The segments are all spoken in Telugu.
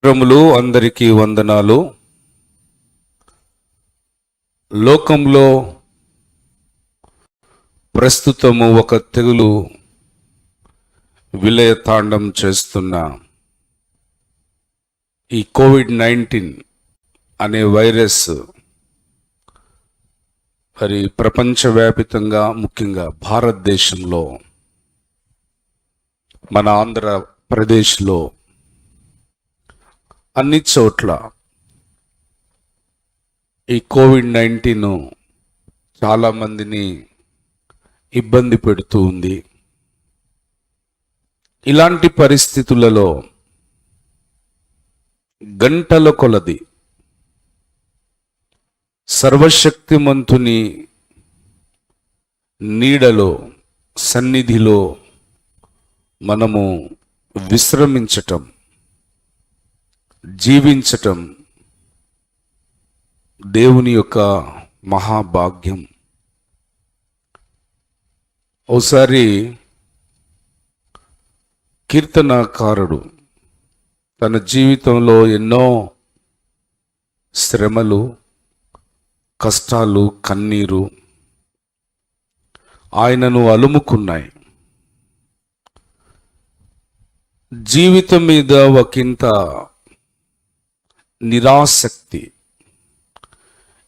మిత్రములు అందరికీ వందనాలు. లోకంలో ప్రస్తుతము ఒక తెగులు విలయతాండం చేస్తున్న ఈ కోవిడ్-19 అనే వైరస్ మరి ప్రపంచవ్యాపితంగా, ముఖ్యంగా భారతదేశంలో, మన ఆంధ్రప్రదేశ్లో అన్ని చోట్ల ఈ కోవిడ్-19 చాలామందిని ఇబ్బంది పెడుతూ ఉంది. ఇలాంటి పరిస్థితులలో గంటల కొలది సర్వశక్తిమంతుని నీడలో, సన్నిధిలో మనము విశ్రమించటం, జీవించటం దేవుని యొక్క మహాభాగ్యం. ఓసారి కీర్తనకారుడు తన జీవితంలో ఎన్నో శ్రమలు, కష్టాలు, కన్నీరు ఆయనను అలుముకున్నాయి. జీవితం మీద ఒకంత నిరాసక్తి,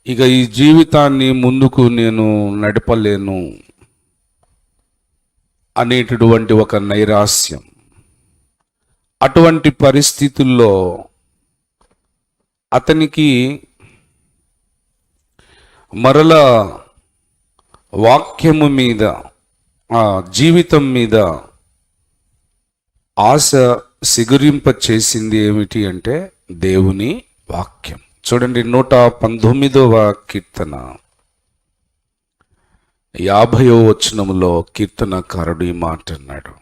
ఇక ఈ జీవితాన్ని ముందుకు నేను నడపలేను అనేటటువంటి ఒక నైరాస్యం. అటువంటి పరిస్థితుల్లో అతనికి మరలా వాక్యము మీద, జీవితం మీద ఆశ సిగురింప చేసింది ఏమిటి అంటే దేవుని వాక్యం. చూడండి, 119వ కీర్తన 50వ వచనములో కీర్తనకారుడు ఈ మాట అన్నాడు: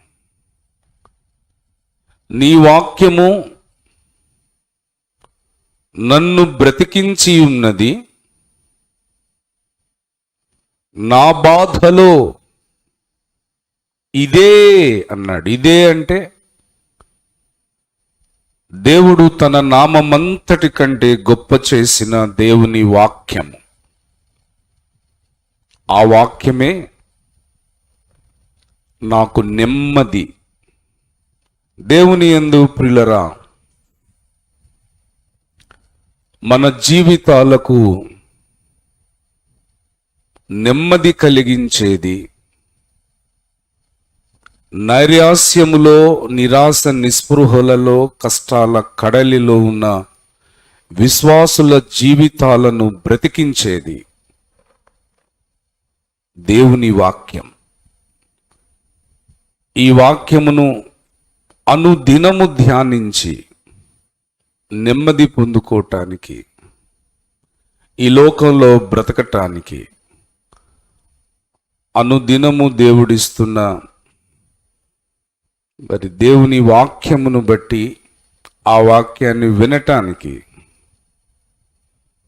నీ వాక్యము నన్ను బ్రతికించి ఉన్నది, నా బాధలో ఇదే అన్నాడు. ఇదే అంటే దేవుడు తన నామమంతటి కంటే గొప్ప చేసిన దేవుని వాక్యము. ఆ వాక్యమే నాకు నెమ్మది. దేవుని యందు ప్రియులరా, మన జీవితాలకు నెమ్మది కలిగించేది, నైరాస్యములో, నిరాశ నిస్పృహలలో, కష్టాల కడలిలో ఉన్న విశ్వాసుల జీవితాలను బ్రతికించేది దేవుని వాక్యం. ఈ వాక్యమును అనుదినము ధ్యానించి నెమ్మది పొందుకోవటానికి, ఈ లోకంలో బ్రతకటానికి అనుదినము దేవుడిస్తున్న మరి దేవుని వాక్యమును బట్టి, ఆ వాక్యాన్ని వినటానికి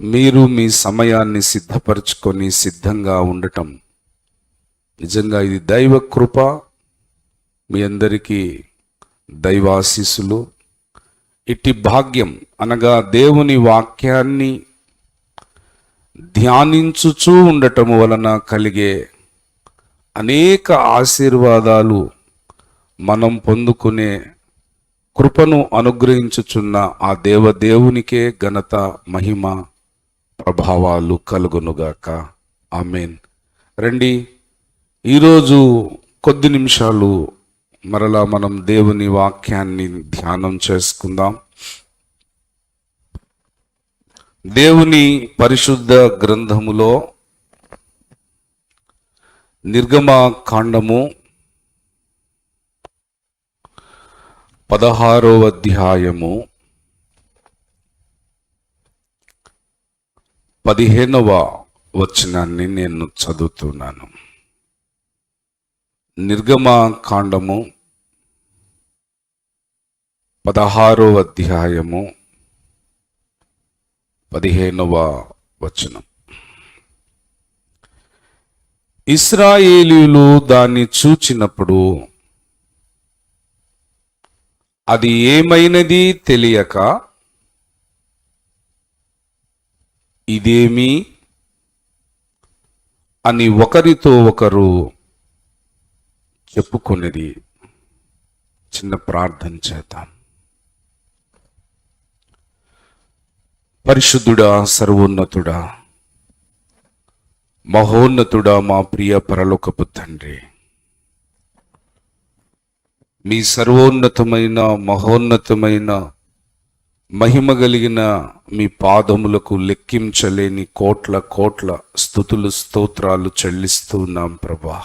మీరు మీ సమయాన్ని సిద్ధపరచుకొని సిద్ధంగా ఉండటం నిజంగా ఇది దైవ కృప. మీ అందరికీ దైవాశీస్సులు. ఇట్టి భాగ్యం అనగా దేవుని వాక్యాన్ని ధ్యానించుచూ ఉండటము వలన కలిగే అనేక ఆశీర్వాదాలు మనం పొందుకునే కృపను అనుగ్రహించుచున్న ఆ దేవునికే ఘనత, మహిమ, ప్రభావాలు కలుగునుగాక. ఆమేన్. రండి, ఈరోజు కొద్ది నిమిషాలు మరలా మనం దేవుని వాక్యాన్ని ధ్యానం చేసుకుందాం. దేవుని పరిశుద్ధ గ్రంథములో నిర్గమకాండము 16వ అధ్యాయము 15వ వచనాన్ని నేను చదువుతున్నాను. నిర్గమకాండము 16వ అధ్యాయము 15వ వచనం. ఇశ్రాయేలీయులు దాన్ని చూచినప్పుడు అది ఏమైనది తెలియక ఇదేమి అని ఒకరితో ఒకరు చెప్పుకునేది. చిన్న ప్రార్థన చేద్దాం. పరిశుద్ధుడా, సర్వోన్నతుడా, మహోన్నతుడా, మా ప్రియ పరలోకపు తండ్రి, మీ సర్వోన్నతమైన మహోన్నతమైన మహిమ కలిగిన మీ పాదములకు లెక్కించలేని కోట్ల కోట్ల స్తుతులు స్తోత్రాలు చెల్లిస్తూ ఉన్నాం ప్రభా.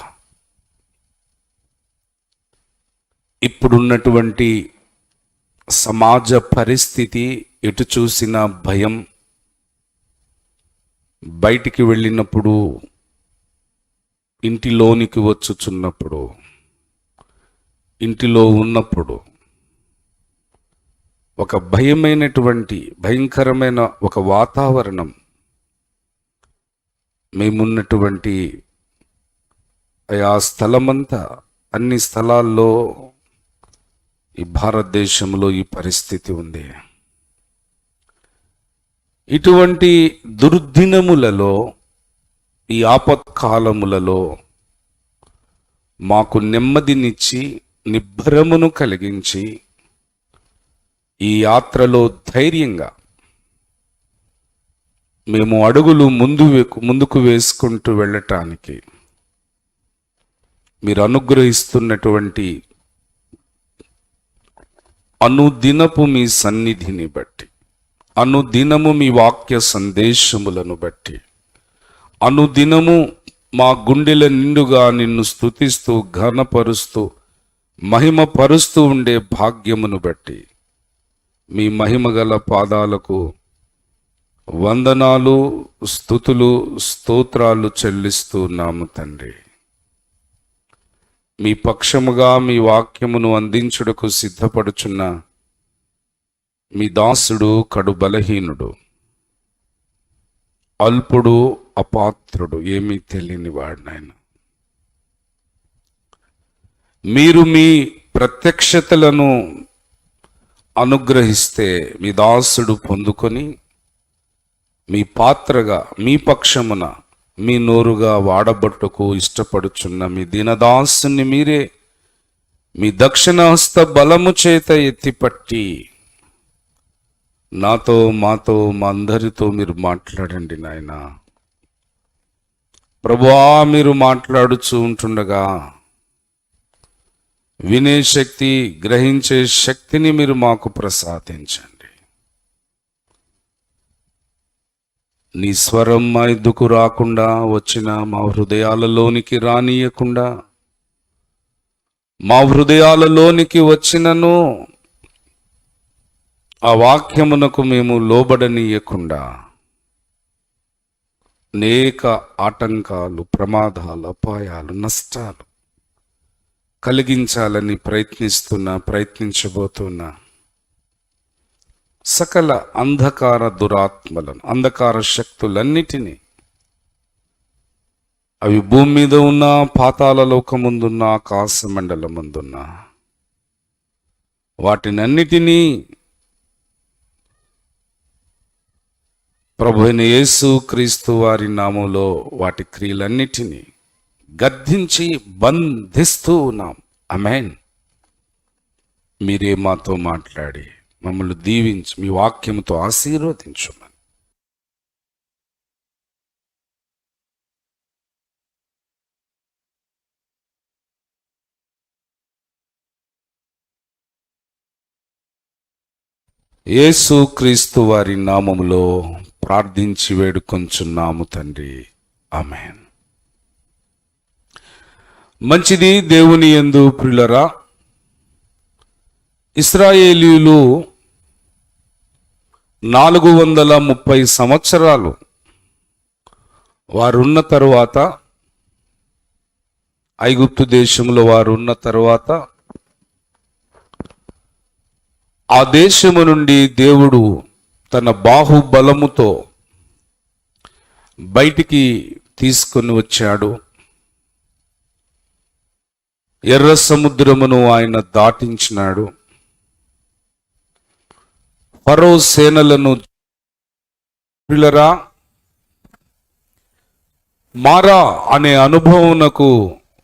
ఇప్పుడున్నటువంటి సమాజ పరిస్థితి, ఎటు చూసిన భయం, బయటికి వెళ్ళినప్పుడు, ఇంటిలోనికి వచ్చుచున్నప్పుడు, ఇంటిలో ఉన్నప్పుడు ఒక భయంకరమైన ఒక వాతావరణం మేమున్నటువంటి ఆ స్థలమంతా, అన్ని స్థలాల్లో ఈ భారతదేశంలో ఈ పరిస్థితి ఉంది. ఇటువంటి దుర్దినములలో, ఈ ఆపత్కాలములలో మాకు నెమ్మదినిచ్చి నిబ్బరమును కలిగించి ఈ యాత్రలో ధైర్యంగా మేము అడుగులు ముందుకు వేసుకుంటూ వెళ్ళటానికి మీరు అనుగ్రహిస్తున్నటువంటి అనుదినపు మీ సన్నిధిని బట్టి, అనుదినము మీ వాక్య సందేశములను బట్టి, అనుదినము మా గుండెల నిండుగా నిన్ను స్తుతిస్తూ ఘనపరుస్తూ మహిమపరుస్తూ ఉండే భాగ్యమును బట్టి మీ మహిమగల పాదాలకు వందనాలు, స్తుతులు, స్తోత్రాలు చెల్లిస్తూ ఉన్నాము తండ్రి. మీ పక్షముగా మీ వాక్యమును అందించుటకు సిద్ధపడుచున్న మీ దాసుడు కడు బలహీనుడు, అల్పుడు, అపాత్రుడు, ఏమీ తెలియని వాడు నాయన. మీరు మీ ప్రత్యక్షతలను అనుగ్రహిస్తే మీ దాసుడు పొందుకొని మీ పాత్రగా, మీ పక్షమున, మీ నోరుగా వాడబట్టుకు ఇష్టపడుచున్న మీ దీనదాసుని మీరే మీ దక్షిణహస్త బలము చేత ఎత్తిపట్టి నాతో, మాతో, మా అందరితో మీరు మాట్లాడండి నాయన. ప్రభువా, మీరు మాట్లాడుచూ ఉంటుండగా వినే శక్తి, గ్రహించే శక్తిని మీరు మాకు ప్రసాదించండి. నీ స్వరం మా ఎద్దుకు రాకుండా, వచ్చిన మా హృదయాలలోనికి రానియకుండా, మా హృదయాలలోనికి వచ్చినను ఆ వాక్యమునకు మేము లోబడనీయకుండా అనేక ఆటంకాలు, ప్రమాదాలు, అపాయాలు, నష్టాలు కలిగించాలని ప్రయత్నించబోతున్నా సకల అంధకార దురాత్మలను, అంధకార శక్తులన్నిటినీ, అవి భూమి మీద ఉన్న, పాతాళ లోకముందున్న, ఆకాశ మండలముందున్న వాటినన్నిటినీ ప్రభువైన యేసు క్రీస్తు వారి నామములో వాటి క్రియలన్నిటినీ గద్దించి బంధిస్తూ ఉన్నాం. ఆమేన్. మీరే మాతో మాట్లాడి మమ్మల్ని దీవించి మీ వాక్యముతో ఆశీర్వదించుమని యేసు క్రీస్తు వారి నామములో ప్రార్థించి వేడుకొంచున్నాము తండ్రి. ఆమేన్. మంచిది దేవుని యందు ప్రియులరా, ఇశ్రాయేలీయులు 430 సంవత్సరాలు వారున్న తరువాత, ఐగుప్తు దేశంలో వారున్న తరువాత, ఆ దేశము నుండి దేవుడు తన బాహుబలముతో బయటికి తీసుకొని వచ్చాడు. ఎర్ర సముద్రమును ఆయన దాటించినాడు. ఫరో సేనలను, ప్రియులరా, మారా అనే అనుభవంకు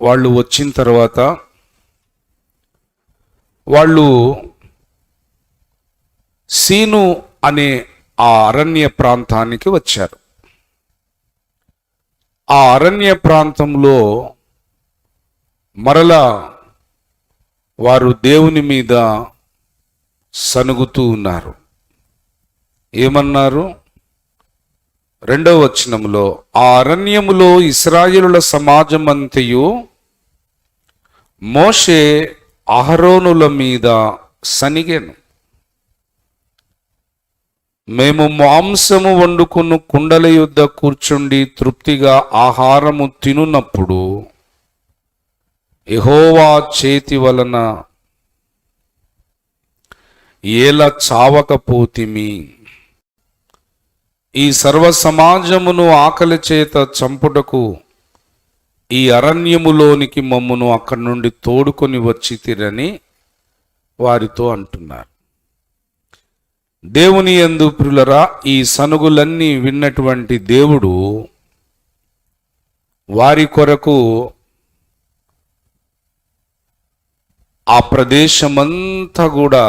వాళ్ళు వచ్చిన తర్వాత వాళ్ళు సీను అనే ఆ అరణ్య ప్రాంతానికి వచ్చారు. ఆ అరణ్య ప్రాంతంలో మరలా వారు దేవుని మీద సనుగుతూ ఉన్నారు. ఏమన్నారు? 2వ వచనంలో, ఆ అరణ్యములో ఇశ్రాయేలుల సమాజమంతయు మోషే అహరోనుల మీద సనిగెను. మేము మాంసము వండుకుని కుండల యొద్ద కూర్చుండి తృప్తిగా ఆహారము తినున్నప్పుడు యెహోవా చేతి వలన ఏల చావకపోతిమి. ఈ సర్వ సమాజమును ఆకలి చేత చంపుటకు ఈ అరణ్యములోనికి మమ్మును అక్కడి నుండి తోడుకొని వచ్చి తిరని వారితో అంటున్నారు. దేవుని యందు ప్రియులరా, ఈ సనుగులన్నీ విన్నటువంటి దేవుడు వారి కొరకు ఆ ప్రదేశమంతా కూడా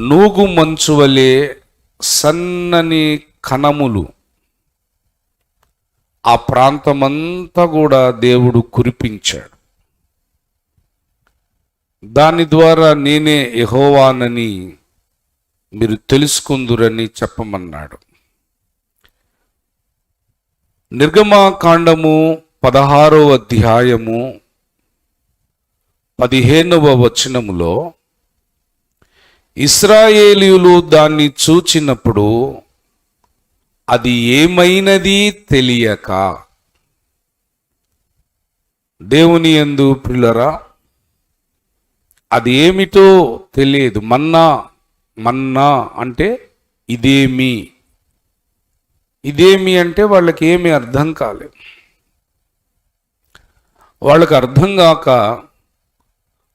నూగు మంచు వలె సన్నని కణములు, ఆ ప్రాంతమంతా కూడా దేవుడు కురిపించాడు. దాని ద్వారా నేనే యెహోవానని మీరు తెలుసుకుందురని చెప్పమన్నాడు. నిర్గమకాండము 16వ అధ్యాయము 15వ వచనములో ఇశ్రాయేలీయులు దాన్ని చూచినప్పుడు అది ఏమైనది తెలియక, దేవుని యందు ప్రియులరా, అది ఏమిటో తెలియదు. మన్నా మన్నా అంటే ఇదేమి, ఇదేమి అంటే వాళ్ళకి ఏమీ అర్థం కాలేదు. వాళ్ళకి అర్థం కాక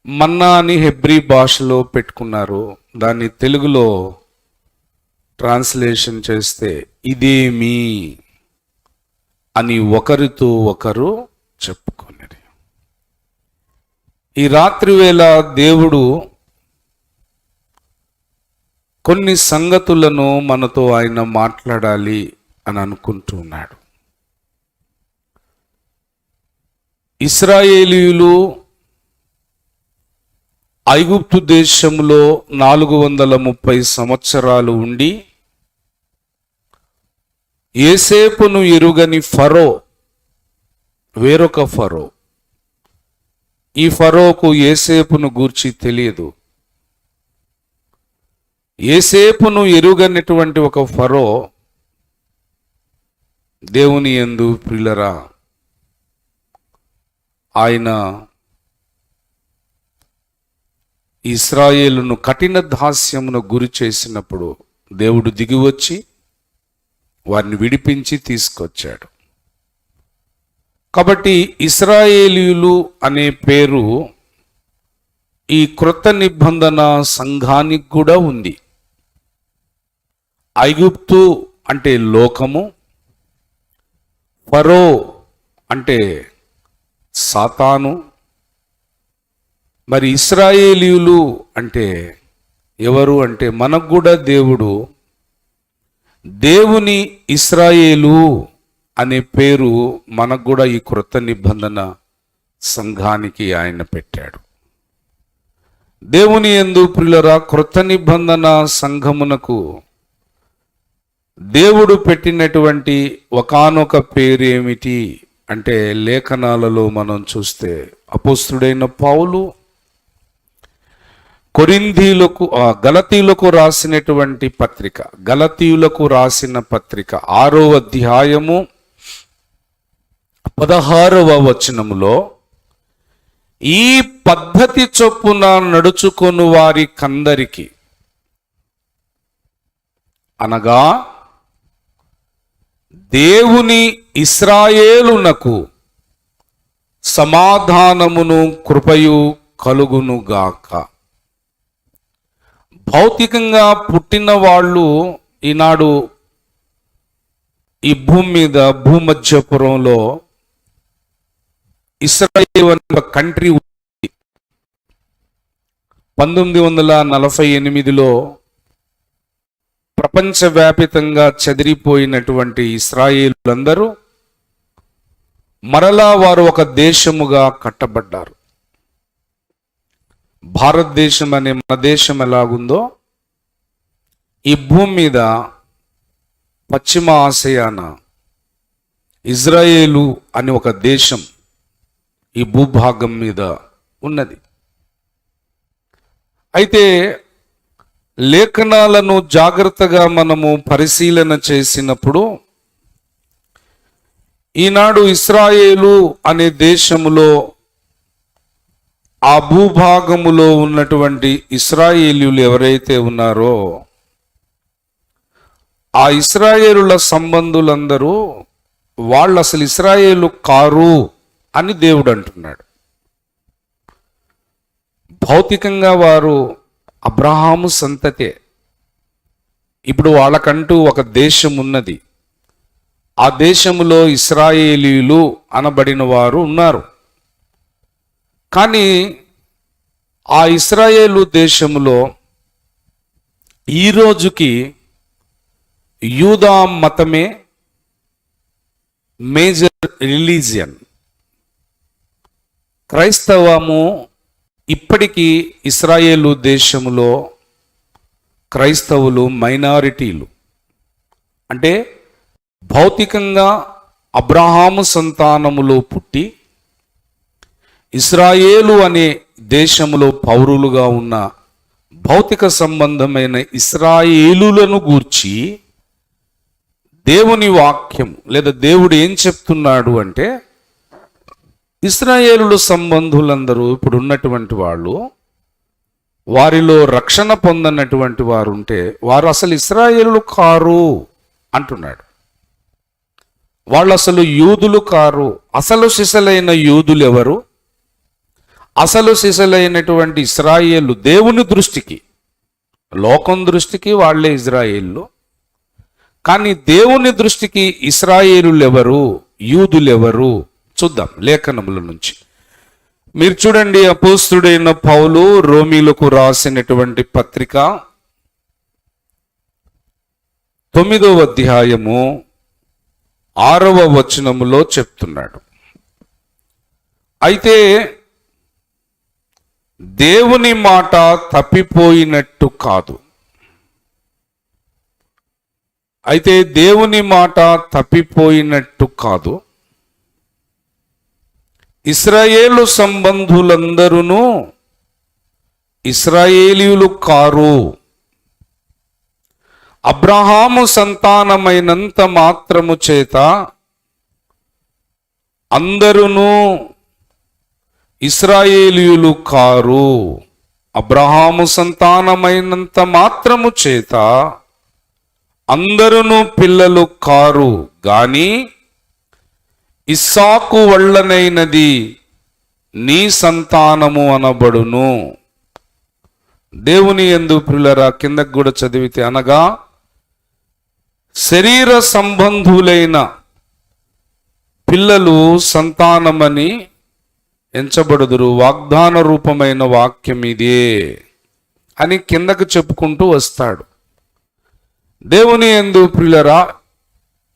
మన్నా అని హెబ్రీ భాషలో పెట్టుకున్నారు. దాన్ని తెలుగులో ట్రాన్స్లేషన్ చేస్తే ఇదేమి అని ఒకరితో ఒకరు చెప్పుకునేది. ఈ రాత్రి వేళ దేవుడు కొన్ని సంగతులను మనతో ఆయన మాట్లాడాలి అని అనుకుంటున్నాడు. ఇశ్రాయేలీయులు ఐగుప్తు దేశంలో 430 సంవత్సరాలు ఉండి యోసేపును ఎరుగని ఫరో, వేరొక ఫరో, ఈ ఫరోకు యోసేపును గూర్చి తెలియదు. యోసేపును ఎరుగనటువంటి ఒక ఫరో దేవుని యందు ప్రియులరా, ఆయన ఇశ్రాయేలును కఠిన దాస్యమును గురి చేసినప్పుడు దేవుడు దిగివచ్చి వారిని విడిపించి తీసుకొచ్చాడు. కాబట్టి ఇశ్రాయేలీయులు అనే పేరు ఈ క్రొత్త నిబంధన సంఘానికి కూడా ఉంది. ఐగుప్తు అంటే లోకము, ఫరో అంటే సాతాను, మరి ఇశ్రాయేలీయులు అంటే ఎవరు అంటే మనకు కూడా దేవుని ఇశ్రాయేలు అనే పేరు మనకు కూడా ఈ క్రొత్త నిబంధన సంఘానికి ఆయన పెట్టాడు. దేవుని యందు ప్రియులరా, క్రొత్త నిబంధన సంఘమునకు దేవుడు పెట్టినటువంటి ఒకానొక పేరు ఏమిటి అంటే, లేఖనాలలో మనం చూస్తే అపోస్తుడైన పౌలు గలతీయులకు రాసినటువంటి పత్రిక, గలతీయులకు రాసిన పత్రిక 6వ అధ్యాయము 16వ వచనములో, ఈ పద్ధతి చొప్పున నడుచుకొను వారి కందరికి, అనగా దేవుని ఇశ్రాయేలునకు సమాధానమును కృపయు కలుగునుగాక. భౌతికంగా పుట్టిన వాళ్ళు ఈనాడు ఈ భూమి మీద భూమధ్యపురంలో ఇస్రాయేల్ అనే ఒక కంట్రీ 1948లో ప్రపంచవ్యాపితంగా చెదిరిపోయినటువంటి ఇశ్రాయేలులందరూ మరలా వారు ఒక దేశముగా కట్టబడ్డారు. భారతదేశం అనే మన దేశం ఎలాగుందో ఈ భూమి మీద పశ్చిమ ఆసియాన ఇజ్రాయేలు అనే ఒక దేశం ఈ భూభాగం మీద ఉన్నది. అయితే లేఖనాలను జాగ్రత్తగా మనము పరిశీలన చేసినప్పుడు ఈనాడు ఇశ్రాయేలు అనే దేశములో ఆ భూభాగములో ఉన్నటువంటి ఇశ్రాయేలీయులు ఎవరైతే ఉన్నారో ఆ ఇశ్రాయేలుల సంబంధులందరూ వాళ్ళు అసలు ఇశ్రాయేలు కారు అని దేవుడు అంటున్నాడు. భౌతికంగా వారు అబ్రహాము సంతతే. ఇప్పుడు వాళ్ళకంటూ ఒక దేశం ఉన్నది. ఆ దేశములో ఇశ్రాయేలీయులు అనబడిన వారు ఉన్నారు. కానీ ఆ ఇశ్రాయేలు దేశములో ఈ రోజుకి యూదా మతమే మేజర్ రిలీజియన్. క్రైస్తవము ఇప్పటికీ ఇశ్రాయేలు దేశములో క్రైస్తవులు మైనారిటీలు. అంటే భౌతికంగా అబ్రహాము సంతానములో పుట్టి ఇశ్రాయేలు అనే దేశములో పౌరులుగా ఉన్న భౌతిక సంబంధమైన ఇశ్రాయేలులను గూర్చి దేవుని వాక్యం లేదా దేవుడు ఏం చెప్తున్నాడు అంటే, ఇశ్రాయేలు సంబంధులందరూ ఇప్పుడు ఉన్నటువంటి వాళ్ళు, వారిలో రక్షణ పొందనటువంటి వారు ఉంటే వారు అసలు ఇశ్రాయేలు కారు అంటున్నాడు. వాళ్ళు అసలు యూదులు కారు. అసలు సిసలైన యూదులు ఎవరు? అసలు సిసలైనటువంటి ఇశ్రాయేలు దేవుని దృష్టికి, లోకం దృష్టికి వాళ్ళే ఇశ్రాయేలు. కానీ దేవుని దృష్టికి ఇశ్రాయేలులు ఎవరు, యూదులు ఎవరు? చూద్దాం లేఖనముల నుంచి. మీరు చూడండి, అపోస్తుడైన పౌలు రోమీలకు రాసినటువంటి పత్రిక 9వ అధ్యాయము 6వ వచనములో చెప్తున్నాడు, అయితే దేవుని మాట తప్పిపోయినట్టు కాదు. అయితే దేవుని మాట తప్పిపోయినట్టు కాదు. ఇశ్రాయేలు సంబంధులందరూ ఇశ్రాయేలీయులు కారు. అబ్రహాము సంతానమైనంత మాత్రము చేత అందరూ ఇశ్రాయేలీయులు కారు. అబ్రహాము సంతానమైనంత మాత్రము చేత అందరూ పిల్లలు కారు గాని ఇస్సాకు వల్లనైనది నీ సంతానము అనబడును. దేవుని యందు ప్రియులారా, కిందకు కూడా చదివితే, అనగా శరీర సంబంధులైన పిల్లలు సంతానమని ఎంచబడుదురు, వాగ్దాన రూపమైన వాక్యం ఇదే అని కిందకు చెప్పుకుంటూ వస్తాడు. దేవుని యందు ప్రియులారా,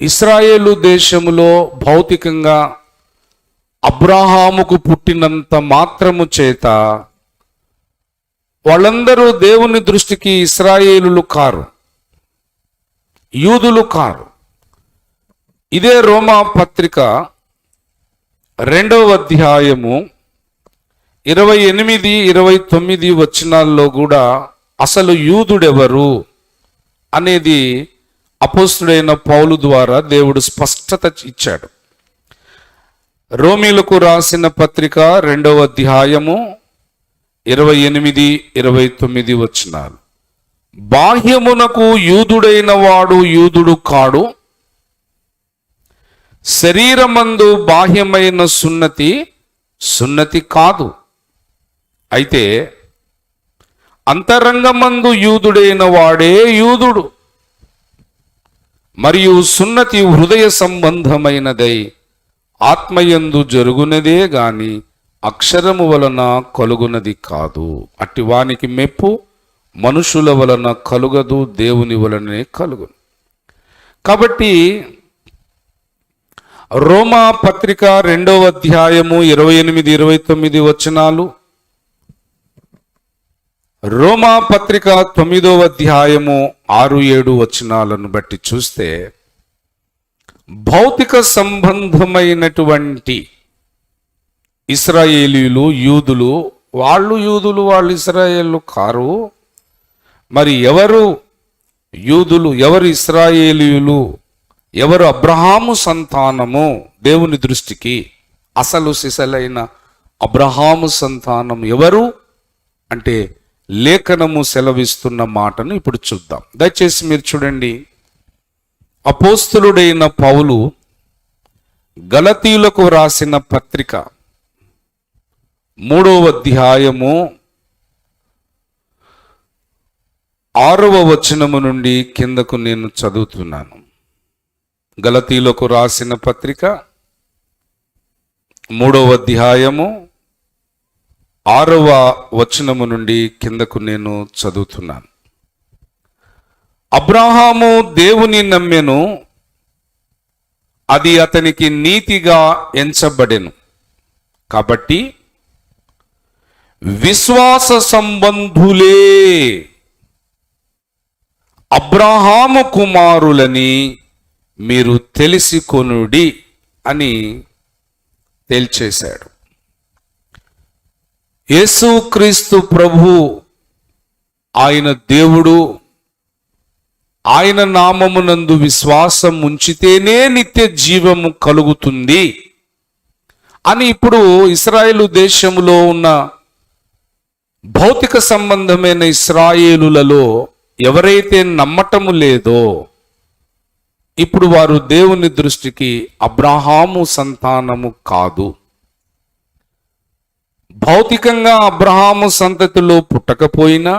ఇశ్రాయేలు దేశములో భౌతికంగా అబ్రహాముకు పుట్టినంత మాత్రము చేత వాళ్ళందరూ దేవుని దృష్టికి ఇశ్రాయేలులు కారు, యూదులు కారు. ఇదే రోమా పత్రిక 2వ అధ్యాయము 28, 29 వచనాల్లో కూడా అసలు యూదుడెవరు అనేది అపోస్తుడైన పౌలు ద్వారా దేవుడు స్పష్టత ఇచ్చాడు. రోమీలకు రాసిన పత్రిక 2వ అధ్యాయము 28, 29 వచనాలు, బాహ్యమునకు యూదుడైన వాడు యూదుడు కాడు, శరీరమందు బాహ్యమైన సున్నతి సున్నతి కాదు, అయితే అంతరంగమందు యూదుడైన వాడే యూదుడు. మరియు సున్నతి హృదయ సంబంధమైనదై ఆత్మయందు జరుగునదే గాని అక్షరము వలన కలుగునది కాదు. అట్టివానికి మెప్పు మనుషుల వలన కలుగదు, దేవుని వలనే కలుగును. కాబట్టి రోమా పత్రిక 2వ అధ్యాయము 28-29 వచనాలు, రోమా పత్రిక 9వ అధ్యాయము 6-7 వచనాలను బట్టి చూస్తే భౌతిక సంబంధమైనటువంటి ఇశ్రాయేలీయులు యూదులు, వాళ్ళు ఇశ్రాయేలు కారు. మరి ఎవరు యూదులు, ఎవరు ఇశ్రాయేలీయులు, ఎవరు అబ్రహాము సంతానము? దేవుని దృష్టికి అసలు సిసలైన అబ్రహాము సంతానం ఎవరు అంటే లేఖనము సెలవిస్తున్న మాటను ఇప్పుడు చూద్దాం. దయచేసి మీరు చూడండి. అపోస్తలుడైన పౌలు గలతీయులకు రాసిన పత్రిక 3వ అధ్యాయము 6వ వచనము నుండి కిందకు నేను చదువుతున్నాను. గలతీయులకు రాసిన పత్రిక 3వ అధ్యాయము 6వ వచనము నుండి కిందకు నేను చదువుతున్నాను. అబ్రహాము దేవుని నమ్మెను, అది అతనికి నీతిగా ఎంచబడెను. కాబట్టి విశ్వాస సంబంధులే అబ్రహాము కుమారులని మీరు తెలిసికొనుడి అని తేల్చేశాడు. యేసుక్రీస్తు ప్రభు ఆయన దేవుడు, ఆయన నామమునందు విశ్వాసం ఉంచితేనే నిత్య జీవము కలుగుతుంది అని ఇప్పుడు ఇశ్రాయేలు దేశములో ఉన్న భౌతిక సంబంధమైన ఇశ్రాయేలులలో ఎవరైతే నమ్మటము లేదో ఇప్పుడు వారు దేవుని దృష్టికి అబ్రహాము సంతానము కాదు. భౌతికంగా అబ్రహాము సంతతిలో పుట్టకపోయినా,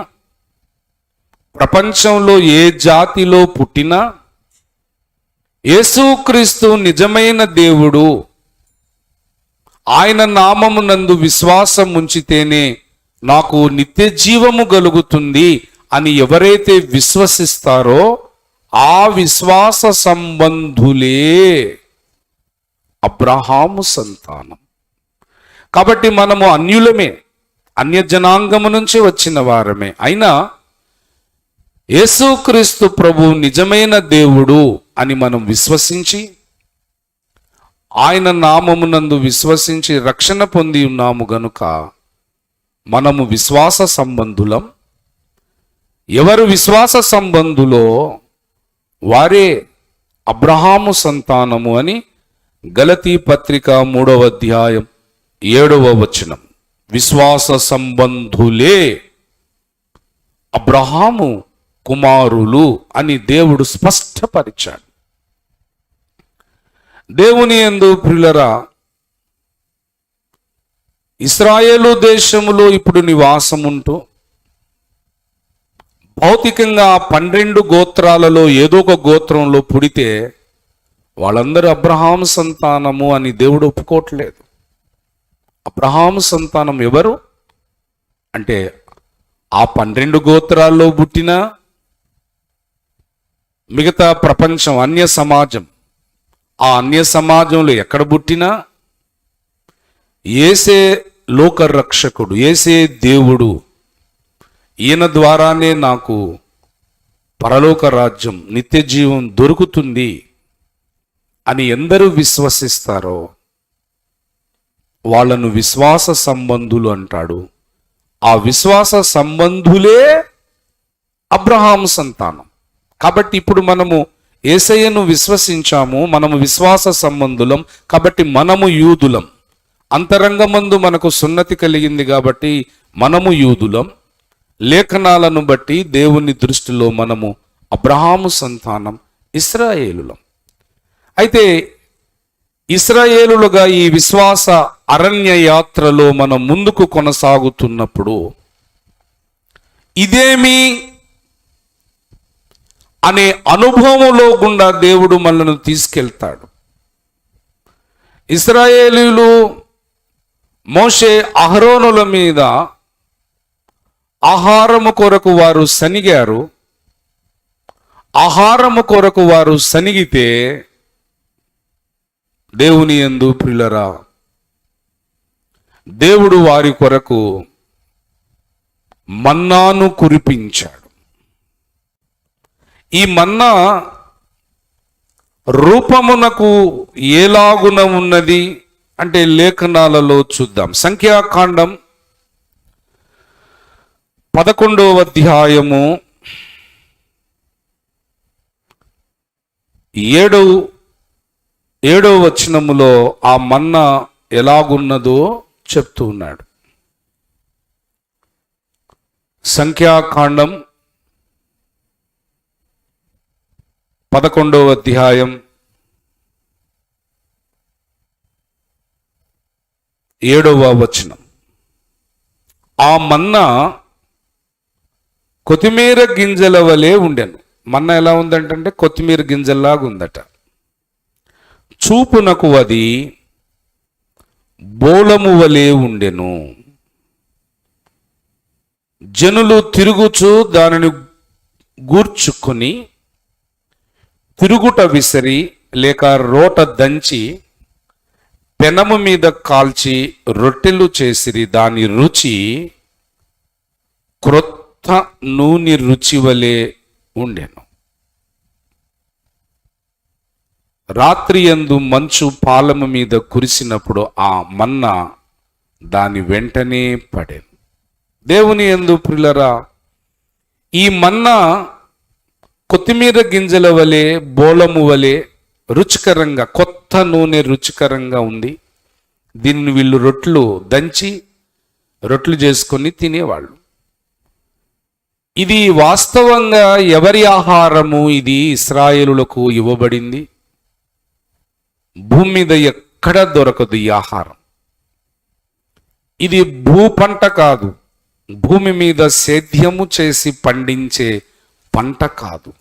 ప్రపంచంలో ఏ జాతిలో పుట్టినా, యేసుక్రీస్తు నిజమైన దేవుడు, ఆయన నామమునందు విశ్వాసం ఉంచితేనే నాకు నిత్య జీవము కలుగుతుంది అని ఎవరైతే విశ్వసిస్తారో ఆ విశ్వాస సంబంధులే అబ్రహాము సంతానం. కాబట్టి మనము అన్యులమే, అన్య జనాంగము నుంచి వచ్చిన వారమే. అయినా యేసుక్రీస్తు ప్రభు నిజమైన దేవుడు అని మనం విశ్వసించి, ఆయన నామమునందు విశ్వసించి రక్షణ పొంది ఉన్నాము గనుక మనము విశ్వాస సంబంధులం. ఎవరు విశ్వాస సంబంధులో వారే అబ్రహాము సంతానము అని గలతీ పత్రిక 3వ అధ్యాయం 7వ వచనం. విశ్వాస సంబంధులే అబ్రహాము కుమారులు అని దేవుడు స్పష్టపరిచాడు. దేవుని యందు ప్రియులరా, ఇశ్రాయేలు దేశములో ఇప్పుడు నివాసం ఉంటూ భౌతికంగా 12 గోత్రాలలో ఏదో ఒక గోత్రంలో పుడితే వాళ్ళందరూ అబ్రహాము సంతానము అని దేవుడు ఒప్పుకోవట్లేదు. అబ్రహాము సంతానం ఎవరు అంటే ఆ 12 గోత్రాల్లో పుట్టిన మిగతా ప్రపంచం, అన్య సమాజం, ఆ అన్య సమాజంలో ఎక్కడ పుట్టినా యేసే లోకరక్షకుడు, యేసే దేవుడు, ఈయన ద్వారానే నాకు పరలోక రాజ్యం, నిత్య జీవం దొరుకుతుంది అని ఎందరూ విశ్వసిస్తారో వాళ్ళను విశ్వాస సంబంధులు అంటాడు. ఆ విశ్వాస సంబంధులే అబ్రహాము సంతానం. కాబట్టి ఇప్పుడు మనము యేసయ్యను విశ్వసించాము, మనము విశ్వాస సంబంధులం. కాబట్టి మనము యూదులం. అంతరంగమందు మనకు సున్నతి కలిగింది కాబట్టి మనము యూదులం. లేఖనాలను బట్టి దేవుని దృష్టిలో మనము అబ్రహాము సంతానం, ఇశ్రాయేలులం. అయితే ఇశ్రాయేలులుగా ఈ విశ్వాస అరణ్య యాత్రలో మనం ముందుకు కొనసాగుతున్నప్పుడు ఇదేమి అనే అనుభవంలో గుండా దేవుడు మనల్ని తీసుకెళ్తాడు. ఇశ్రాయేలీయులు మోషే అహరోనుల మీద ఆహారము కొరకు వారు సనిగారు. ఆహారము కొరకు వారు సనిగితే దేవుని యందు ప్రియులరా, దేవుడు వారి కొరకు మన్నాను కురిపించాడు. ఈ మన్నా రూపమునకు ఏలాగున ఉన్నది అంటే లేఖనాలలో చూద్దాం. సంఖ్యాకాండం 11వ అధ్యాయము 7వ వచనములో ఆ మన్నా ఎలాగున్నదో చెప్తూ ఉన్నాడు. సంఖ్యాకాండం 11వ అధ్యాయం 7వ వచనం. ఆ మన్నా కొత్తిమీర గింజల వలె ఉండెను. మన్నా ఎలా ఉందంటే కొత్తిమీర గింజల్లాగా ఉందట. చూపునకు అది బోళము వలె ఉండెను. జనులు తిరుగుచు దానిని గూర్చుకొని తిరుగుట విసరి లేక రోట దంచి పెనము మీద కాల్చి రొట్టెలు చేసిరి. దాని రుచి క్రొత్త నూనె రుచి వలె ఉండెను. రాత్రి యందు మంచు పాలము మీద కురిసినప్పుడు ఆ మన్నా దాని వెంటనే పడెను. దేవుని యందు ప్రియులరా, ఈ మన్నా కొత్తిమీర గింజల వలె బోళము వలె రుచికరంగా, కొత్త నూనె రుచికరంగా ఉంది. దీన్ని వీళ్ళు రొట్టెలు చేసుకొని తినేవాళ్ళు. ఇది వాస్తవంగా ఎవరి ఆహారము? ఇది ఇశ్రాయేలులకు ఇవ్వబడింది. భూమి మీద ఎక్కడ దొరకదు ఈ ఆహారం. ఇది భూ పంట కాదు, భూమి మీద సేద్యము చేసి పండించే పంట కాదు.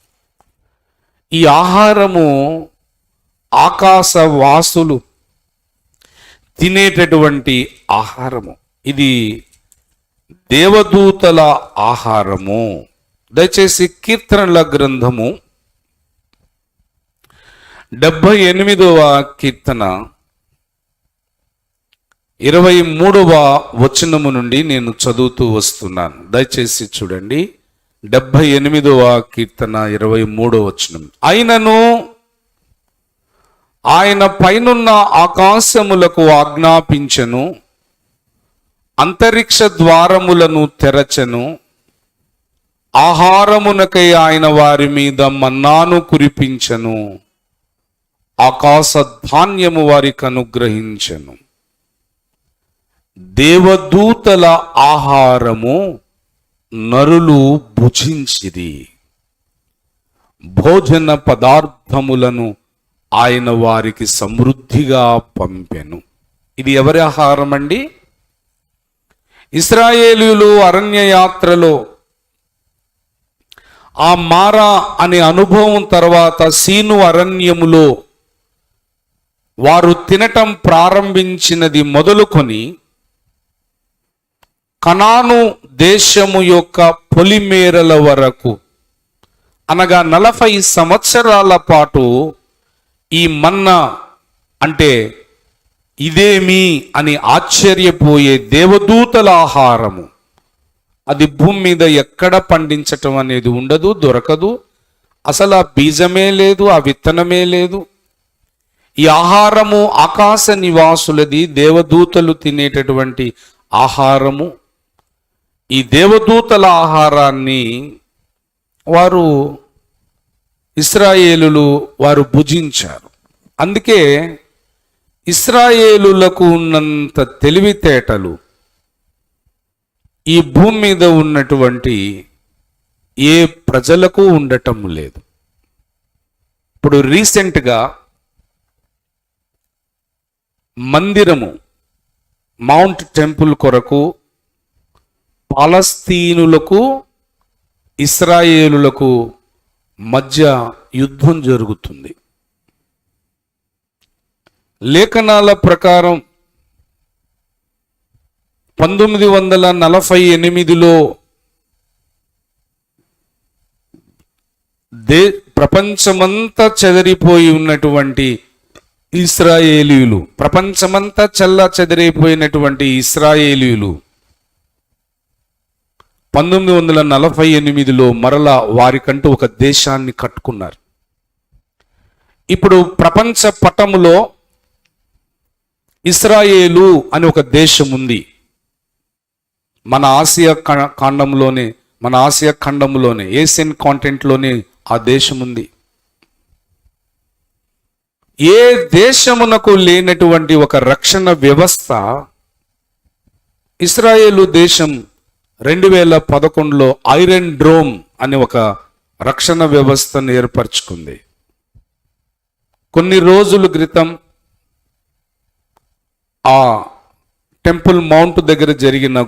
ఈ ఆహారము ఆకాశవాసులు తినేటటువంటి ఆహారము. ఇది దేవదూతల ఆహారము. దయచేసి కీర్తనల గ్రంథము 78వ కీర్తన 23వ వచనము నుండి నేను చదువుతూ వస్తున్నాను. దయచేసి చూడండి. 78వ కీర్తన 23వ వచనం. అయినను ఆయన పైనున్న ఆకాశములకు ఆజ్ఞాపించెను, అంతరిక్ష ద్వారములను తెరచెను. ఆహారమునకై ఆయన వారి మీద మన్నాను కురిపించెను, ఆకాశ ధాన్యము వారికి అనుగ్రహించెను. దేవదూతల ఆహారము నరులు భుజించిరి, భోజన పదార్థములను ఆయన వారికి సమృద్ధిగా పంపెను. ఇది ఎవరి ఆహారం అండి? ఇశ్రాయేలీయులు అరణ్య యాత్రలో ఆ మారా అనే అనుభవం తర్వాత సీను అరణ్యములో వారు తినటం ప్రారంభించినది మొదలుకొని కనాను దేశము యొక్క పొలిమేరల వరకు, అనగా 40 సంవత్సరాల పాటు ఈ మన్నా అంటే ఇదేమి అని ఆశ్చర్యపోయే దేవదూతల ఆహారము. అది భూమి మీద ఎక్కడ పండించటం అనేది ఉండదు, దొరకదు. అసలు ఆ బీజమే లేదు, ఆ విత్తనమే లేదు. ఈ ఆహారము ఆకాశ నివాసులది, దేవదూతలు తినేటటువంటి ఆహారము. ఈ దేవదూతల ఆహారాన్ని ఇశ్రాయేలులు వారు భుజించారు. అందుకే ఇశ్రాయేలులకు ఉన్నంత తెలివితేటలు ఈ భూమి మీద ఉన్నటువంటి ఏ ప్రజలకు ఉండటం లేదు. ఇప్పుడు రీసెంట్గా మందిరము మౌంట్ టెంపుల్ కొరకు పాలస్తీనులకు ఇశ్రాయేలులకు మధ్య యుద్ధం జరుగుతుంది. లేఖనాల ప్రకారం 1948లో ప్రపంచమంతా చెదరిపోయి ఉన్నటువంటి ఇశ్రాయేలీయులు, ప్రపంచమంతా చెదరైపోయినటువంటి ఇశ్రాయేలీయులు 1948లో మరలా వారికంటూ ఒక దేశాన్ని కట్టుకున్నారు. ఇప్పుడు ప్రపంచ పటములో ఇశ్రాయేలు అని ఒక దేశం ఉంది. మన ఆసియా ఖండంలోనే ఏషియన్ కాంటినెంట్లోనే ఆ దేశం ఉంది. ఏ దేశమునకు లేనటువంటి ఒక రక్షణ వ్యవస్థ ఇశ్రాయేలు దేశం 2011లో ఐరన్ డ్రోమ్ అనే ఒక రక్షణ వ్యవస్థను ఏర్పరచుకుంది. కొన్ని రోజుల క్రితం ఆ టెంపుల్ మౌంట్ దగ్గర జరిగిన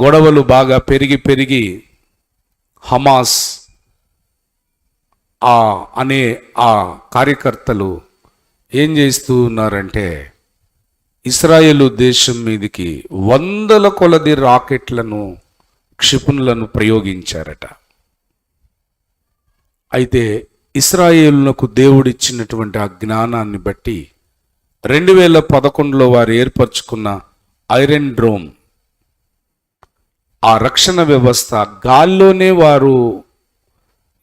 గొడవలు బాగా పెరిగి హమాస్ అనే ఆ కార్యకర్తలు ఏం చేస్తూ ఉన్నారంటే ఇశ్రాయేలు దేశం మీదికి 100 కొలది రాకెట్లను, క్షిపణులను ప్రయోగించారట. అయితే ఇశ్రాయేలునకు దేవుడిచ్చినటువంటి ఆ జ్ఞానాన్ని బట్టి 2011లో వారు ఏర్పరచుకున్న ఐరన్ డ్రోమ్, ఆ రక్షణ వ్యవస్థ గాల్లోనే వారు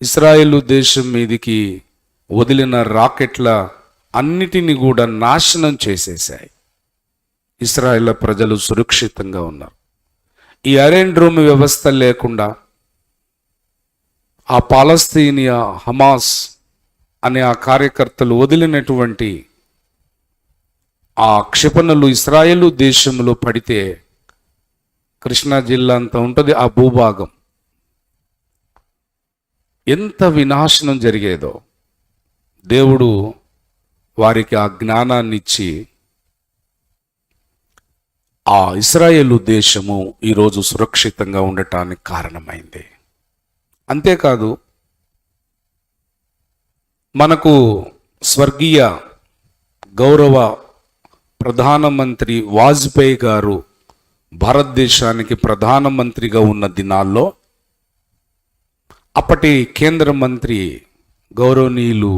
ఇశ్రాయేలు దేశం మీదికి వదిలిన రాకెట్ల అన్నిటినీ కూడా నాశనం చేసేశాయి. ఇశ్రాయేల్ ప్రజలు సురక్షితంగా ఉన్నారు. ఈ ఐరన్ డ్రోమ్ వ్యవస్థ లేకుండా ఆ పాలస్తీనియా హమాస్ అనే ఆ కార్యకర్తలు వదిలినటువంటి ఆ క్షిపణులు ఇశ్రాయేలు దేశంలో పడితే కృష్ణా జిల్లా అంతా ఉంటుంది ఆ భూభాగం, ఎంత వినాశనం జరిగేదో. దేవుడు వారికి ఆ జ్ఞానాన్ని ఇచ్చి ఆ ఇశ్రాయేలు దేశము ఈరోజు సురక్షితంగా ఉండటానికి కారణమైంది. అంతేకాదు, మనకు స్వర్గీయ గౌరవ ప్రధానమంత్రి వాజ్పేయి గారు భారతదేశానికి ప్రధానమంత్రిగా ఉన్న దినాల్లో అప్పటి కేంద్ర మంత్రి గౌరవనీయులు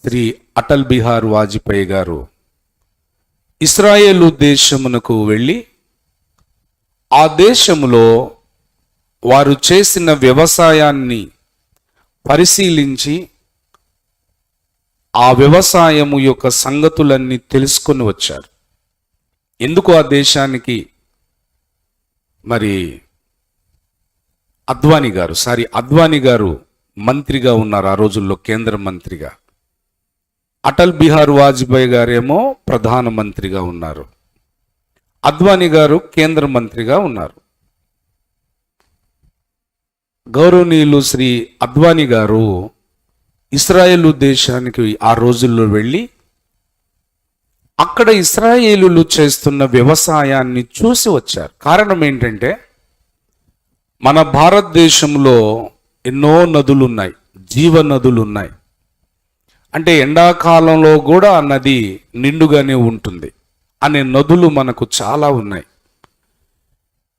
శ్రీ అటల్ బిహారీ వాజ్పేయి గారు ఇశ్రాయేలు దేశమునకు వెళ్ళి ఆ దేశములో వారు చేసిన వ్యవసాయాన్ని పరిశీలించి ఆ వ్యవసాయము యొక్క సంగతులన్నీ తెలుసుకొని వచ్చారు. ఎందుకు ఆ దేశానికి మరి అద్వానీ గారు మంత్రిగా ఉన్నారు ఆ రోజుల్లో, కేంద్ర మంత్రిగా. అటల్ బిహారీ వాజ్పేయి గారేమో ప్రధానమంత్రిగా ఉన్నారు, అద్వానీ గారు కేంద్ర మంత్రిగా ఉన్నారు. గౌరవనీయులు శ్రీ అద్వానీ గారు ఇశ్రాయేలు దేశానికి ఆ రోజుల్లో వెళ్ళి అక్కడ ఇశ్రాయేలులు చేస్తున్న వ్యవసాయాన్ని చూసి వచ్చారు. కారణం ఏంటంటే మన భారతదేశంలో ఎన్నో నదులు ఉన్నాయి, జీవ నదులు ఉన్నాయి. అంటే ఎండాకాలంలో కూడా ఆ నది నిండుగానే ఉంటుంది అనే నదులు మనకు చాలా ఉన్నాయి.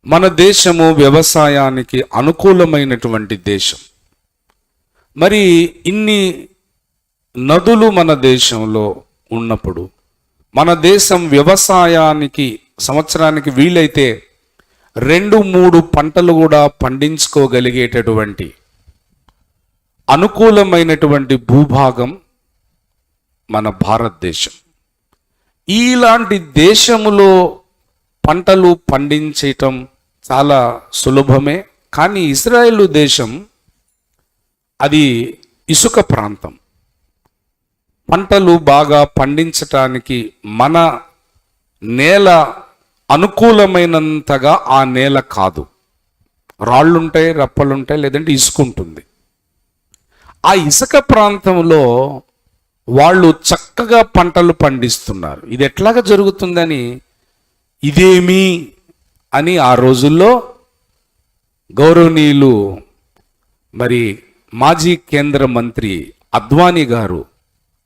మన దేశము వ్యవసాయానికి అనుకూలమైనటువంటి దేశం. మరి ఇన్ని నదులు మన దేశంలో ఉన్నప్పుడు మన దేశం వ్యవసాయానికి సంవత్సరానికి వీలైతే 2-3 పంటలు కూడా పండించుకోగలిగేటటువంటి అనుకూలమైనటువంటి భూభాగం మన భారతదేశం. ఇలాంటి దేశములో పంటలు పండించటం చాలా సులభమే. కానీ ఇశ్రాయేలు దేశం అది ఇసుక ప్రాంతం. పంటలు బాగా పండించటానికి మన నేల అనుకూలమైనంతగా ఆ నేల కాదు. రాళ్ళుంటాయి, రప్పలుంటాయి, లేదంటే ఇసుక ఉంటుంది. ఆ ఇసుక ప్రాంతంలో వాళ్ళు చక్కగా పంటలు పండిస్తున్నారు. ఇది ఎట్లాగా జరుగుతుందని ఇదేమి అని ఆ రోజుల్లో గౌరవనీయులు మరి మాజీ కేంద్ర మంత్రి అద్వానీ గారు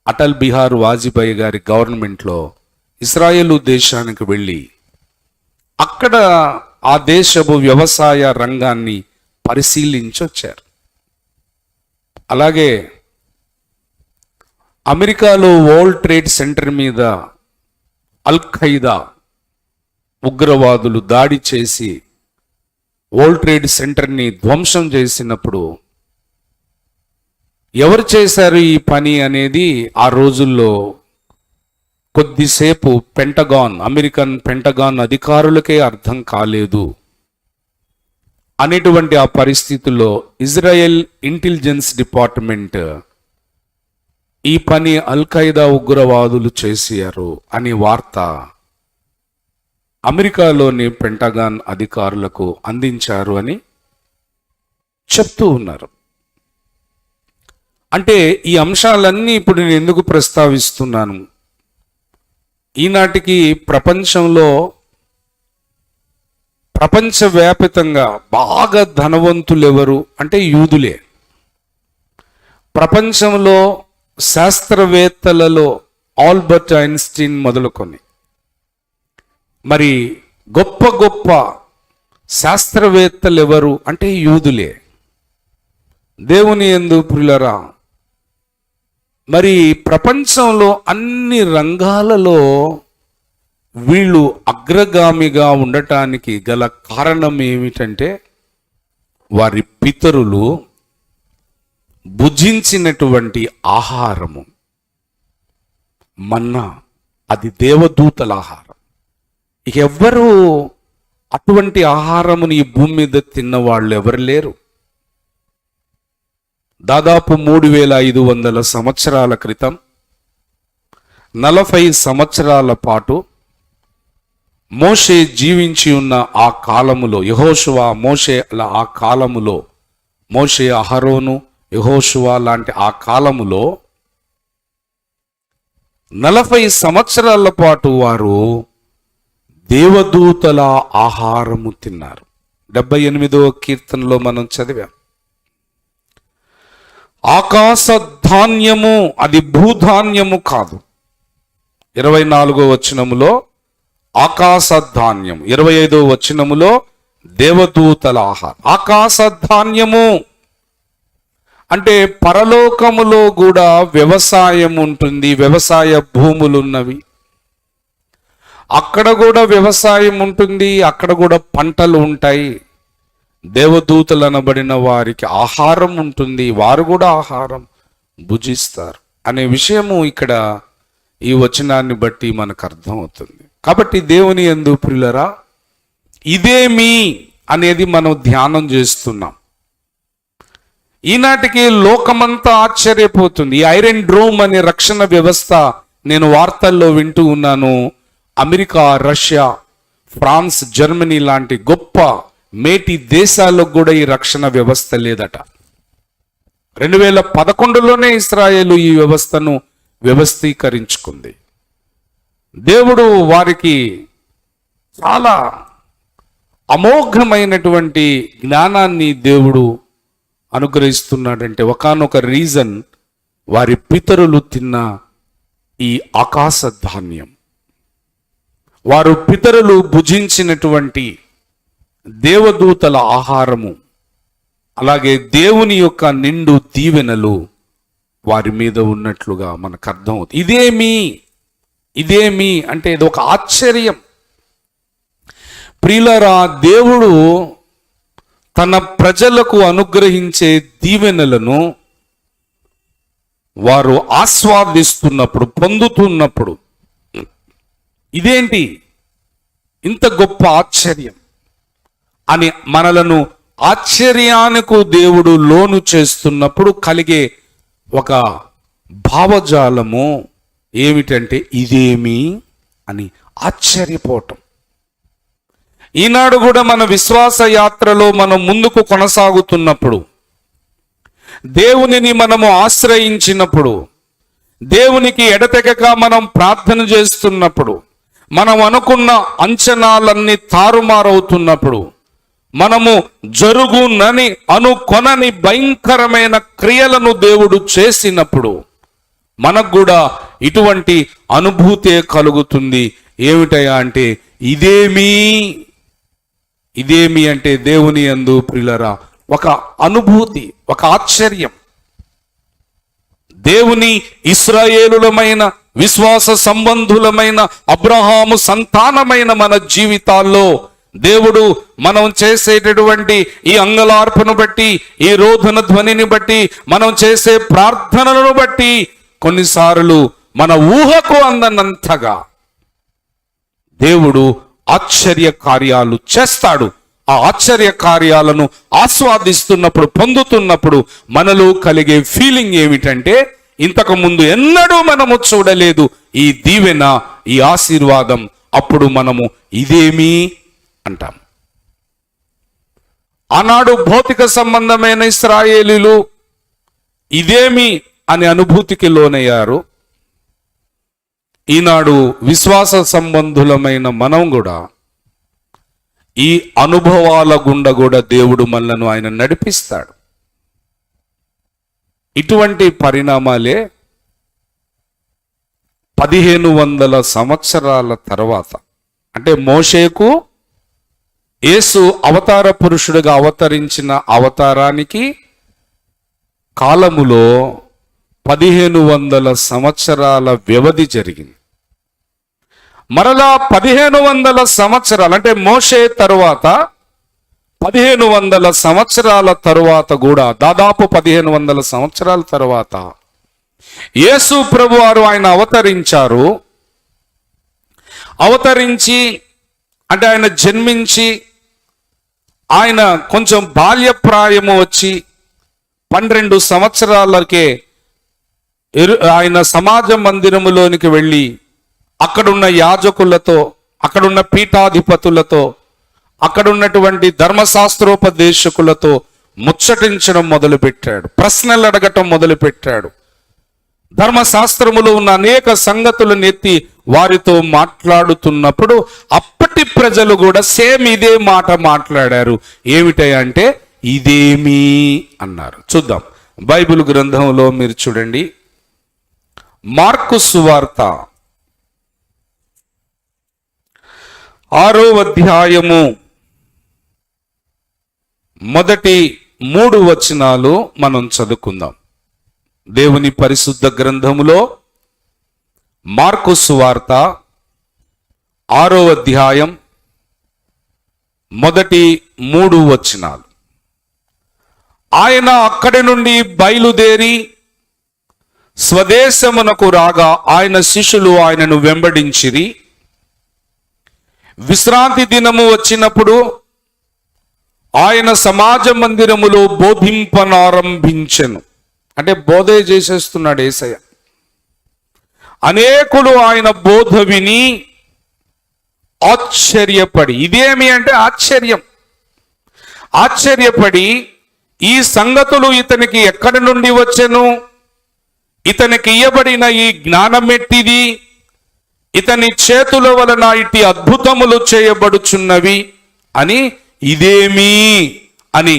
అటల్ బిహారీ వాజ్పేయి గారి గవర్నమెంట్లో ఇస్రాయేలు దేశానికి వెళ్ళి అక్కడ ఆ దేశపు వ్యవసాయ రంగాన్ని పరిశీలించొచ్చారు. అలాగే అమెరికాలో వరల్డ్ ట్రేడ్ సెంటర్ మీద అల్ ఖైదా ఉగ్రవాదులు దాడి చేసి వరల్డ్ ట్రేడ్ సెంటర్ని ధ్వంసం చేసినప్పుడు ఎవరు చేశారు ఈ పని అనేది ఆ రోజుల్లో కొద్దిసేపు అమెరికన్ పెంటగాన్ అధికారులకే అర్థం కాలేదు. అనేటువంటి ఆ పరిస్థితుల్లో ఇజ్రాయెల్ ఇంటెలిజెన్స్ డిపార్ట్మెంట్ ఈ పని అల్ ఖైదా ఉగ్రవాదులు చేశారు అనే వార్త అమెరికాలోని పెంటగాన్ అధికారులకు అందించారు అని చెప్తూ ఉన్నారు. అంటే ఈ అంశాలన్నీ ఇప్పుడు నేను ఎందుకు ప్రస్తావిస్తున్నాను? ఈనాటికి ప్రపంచవ్యాపితంగా బాగా ధనవంతులు ఎవరు అంటే యూదులే. ప్రపంచంలో శాస్త్రవేత్తలలో ఆల్బర్ట్ ఐన్స్టీన్ మొదలుకొని మరి గొప్ప గొప్ప శాస్త్రవేత్తలు ఎవరు అంటే యూదులే. దేవుని యందు ప్రియులారా, మరి ప్రపంచంలో అన్ని రంగాలలో వీళ్ళు అగ్రగామిగా ఉండటానికి గల కారణం ఏమిటంటే వారి పితరులు భుజించినటువంటి ఆహారము మన్నా, అది దేవదూతల ఆహారం. ఎవ్వరూ అటువంటి ఆహారముని ఈ భూమి మీద తిన్నవాళ్ళు ఎవరు లేరు. దాదాపు 3500 సంవత్సరాల క్రితం 40 సంవత్సరాల పాటు మోషే జీవించి ఉన్న ఆ కాలములో యెహోషువ మోషే ఆ కాలములో మోషే అహరోను యెహోషువ లాంటి ఆ కాలములో 40 సంవత్సరాల పాటు వారు దేవదూతల ఆహారము తిన్నారు. 78వ కీర్తనలో మనం చదివాం, ఆకాశ ధాన్యము అది భూధాన్యము కాదు. 24వ వచనములో ఆకాశ ధాన్యము, 25వ వచనములో దేవదూతల ఆహారం. ఆకాశ ధాన్యము అంటే పరలోకములో కూడా వ్యవసాయం ఉంటుంది, వ్యవసాయ భూములు ఉన్నవి, అక్కడ కూడా వ్యవసాయం ఉంటుంది, అక్కడ కూడా పంటలు ఉంటాయి. దేవదూతలు అనబడిన వారికి ఆహారం ఉంటుంది, వారు కూడా ఆహారం భుజిస్తారు అనే విషయము ఇక్కడ ఈ వచనాన్ని బట్టి మనకు అర్థమవుతుంది. కాబట్టి దేవుని యందు ప్రియులారా, ఇదేమి అనేది మనం ధ్యానం చేస్తున్నాం. ఈనాటికి లోకమంతా ఆశ్చర్యపోతుంది. ఈ ఐరన్ డ్రోమ్ అనే రక్షణ వ్యవస్థ నేను వార్తల్లో వింటూ ఉన్నాను. అమెరికా, రష్యా, ఫ్రాన్స్, జర్మనీ లాంటి గొప్ప మేటి దేశాల్లో కూడా ఈ రక్షణ వ్యవస్థ లేదట. 2011లోనే ఇస్రాయేలు ఈ వ్యవస్థను వ్యవస్థీకరించుకుంది. దేవుడు వారికి చాలా అమోఘమైనటువంటి జ్ఞానాన్ని దేవుడు అనుగ్రహిస్తున్నాడంటే ఒకానొక రీజన్ వారి పితరులు తిన్న ఈ ఆకాశ ధాన్యం, వారు పితరులు భుజించినటువంటి దేవదూతల ఆహారము, అలాగే దేవుని యొక్క నిండు దీవెనలు వారి మీద ఉన్నట్లుగా మనకు అర్థమవుతుంది. ఇదేమి అంటే ఇది ఒక ఆశ్చర్యం. ప్రియులారా, దేవుడు తన ప్రజలకు అనుగ్రహించే దీవెనలను వారు ఆస్వాదిస్తున్నప్పుడు, పొందుతున్నప్పుడు ఇదేంటి ఇంత గొప్ప ఆశ్చర్యం అని మనలను ఆశ్చర్యానికి దేవుడు లోను చేస్తున్నప్పుడు కలిగే ఒక భావజాలము ఏమిటంటే ఇదేమి అని ఆశ్చర్యపోవటం. ఈనాడు కూడా మన విశ్వాస యాత్రలో మనం ముందుకు కొనసాగుతున్నప్పుడు, దేవునిని మనము ఆశ్రయించినప్పుడు, దేవునికి ఎడతెగక మనం ప్రార్థన చేస్తున్నప్పుడు, మనం అనుకున్న అంచనాలన్నీ తారుమారవుతున్నప్పుడు మనము జరుగునని అనుకొనని భయంకరమైన క్రియలను దేవుడు చేసినప్పుడు మనకు కూడా ఇటువంటి అనుభూతే కలుగుతుంది. ఏమిటయా అంటే ఇదేమి అంటే దేవుని యందు ప్రియులరా ఒక అనుభూతి, ఒక ఆశ్చర్యం. దేవుని ఇశ్రాయేలులమైన విశ్వాస సంబంధులమైన అబ్రహాము సంతానమైన మన జీవితాల్లో దేవుడు మనం చేసేటటువంటి ఈ అంగలార్పను బట్టి, ఈ రోదన ధ్వనిని బట్టి, మనం చేసే ప్రార్థనలను బట్టి కొన్నిసార్లు మన ఊహకు అందనంతగా దేవుడు ఆశ్చర్య కార్యాలు చేస్తాడు. ఆ ఆశ్చర్య కార్యాలను ఆస్వాదిస్తున్నప్పుడు, పొందుతున్నప్పుడు మనలో కలిగే ఫీలింగ్ ఏమిటంటే ఇంతకు ముందు ఎన్నడూ మనము చూడలేదు ఈ దీవెన, ఈ ఆశీర్వాదం. అప్పుడు మనము ఇదేమి అంటాం. ఆనాడు భౌతిక సంబంధమైన ఇశ్రాయేలీలు ఇదేమి అనే అనుభూతికి లోనయ్యారు. ఈనాడు విశ్వాస సంబంధులమైన మనం కూడా ఈ అనుభవాల గుండా కూడా దేవుడు మనలను ఆయన నడిపిస్తాడు. ఇటువంటి పరిణామాలే 1500 సంవత్సరాల తర్వాత, అంటే మోషేకు యేసు అవతార పురుషుడిగా అవతరించిన అవతారానికి కాలములో 1500 సంవత్సరాల వ్యవధి జరిగింది. మరలా 1500 సంవత్సరాలు అంటే మోషే తరువాత 1500 సంవత్సరాల తరువాత కూడా, దాదాపు 1500 సంవత్సరాల తరువాత యేసు ప్రభు వారు ఆయన అవతరించారు. అవతరించి అంటే ఆయన జన్మించి ఆయన కొంచెం బాల్యప్రాయము వచ్చి 12 సంవత్సరాలకే ఆయన సమాజ మందిరములోనికి వెళ్ళి అక్కడున్న యాజకులతో, అక్కడున్న పీఠాధిపతులతో, అక్కడున్నటువంటి ధర్మశాస్త్రోపదేశకులతో ముచ్చటించడం మొదలుపెట్టాడు. ప్రశ్నలు అడగటం మొదలుపెట్టాడు. ధర్మశాస్త్రములో ఉన్న అనేక సంగతులను ఎత్తి వారితో మాట్లాడుతున్నప్పుడు అప్పటి ప్రజలు కూడా సేమ్ ఇదే మాట మాట్లాడారు. ఏమిటంటే ఇదేమి అన్నారు. చూద్దాం బైబిల్ గ్రంథంలో మీరు చూడండి. మార్కు సువార్త 6వ అధ్యాయము మొదటి 3 వచనాలు మనం చదువుకుందాం. దేవుని పరిశుద్ధ గ్రంథములో మార్కు సువార్త 6వ అధ్యాయం మొదటి 3 వచనాలు. ఆయన అక్కడి నుండి బయలుదేరి స్వదేశమునకు రాగా ఆయన శిష్యులు ఆయనను వెంబడించిరి. విశ్రాంతి దినము వచ్చినప్పుడు ఆయన సమాజ మందిరములో బోధింపనారంభించెను. అంటే బోధే చేసేస్తున్నాడు యేసయ్య. అనేకులు ఆయన బోధ విని ఆశ్చర్యపడి, ఇదేమి అంటే ఆశ్చర్యపడి ఈ సంగతులు ఇతనికి ఎక్కడి నుండి వచ్చెను, ఇతనికి ఇయ్యబడిన ఈ జ్ఞానం ఎట్టిది, ఇతని చేతుల వలన ఇట్టి అద్భుతములు చేయబడుచున్నవి అని ఇదేమి అని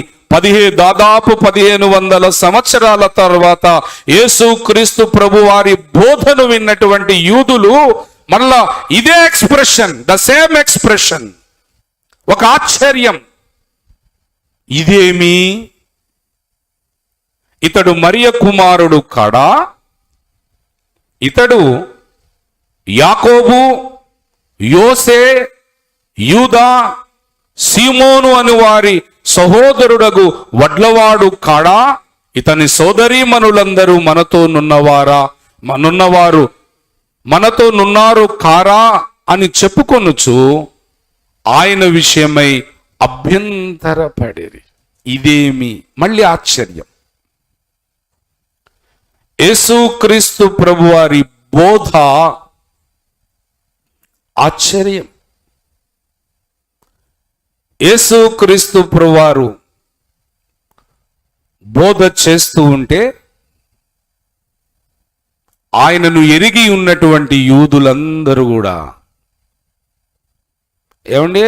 దాదాపు 1500 సంవత్సరాల తర్వాత యేసుక్రీస్తు ప్రభు వారి బోధను విన్నటువంటి యూదులు మళ్ళా ఇదే ఎక్స్ప్రెషన్, ద సేమ్ ఎక్స్ప్రెషన్, ఒక ఆశ్చర్యం. ఇదేమి, ఇతడు మరియ కుమారుడు కాడా, ఇతడు యాకోబు, యోసే, యూదా, సీమోను అని వారి సహోదరుడగు వడ్లవాడు కాడా, ఇతని సోదరీమణులందరూ మనతో నున్నారు కారా అని చెప్పుకొనుచు ఆయన విషయమై అభ్యంతరపడిరి. ఇదేమి, మళ్ళీ ఆశ్చర్యం. యేసుక్రీస్తు ప్రభువారి బోధ ఆశ్చర్యం. యేసుక్రీస్తు ప్రభువారు బోధ చేస్తూ ఉంటే ఆయనను ఎరిగి ఉన్నటువంటి యూదులందరూ కూడా ఏమండి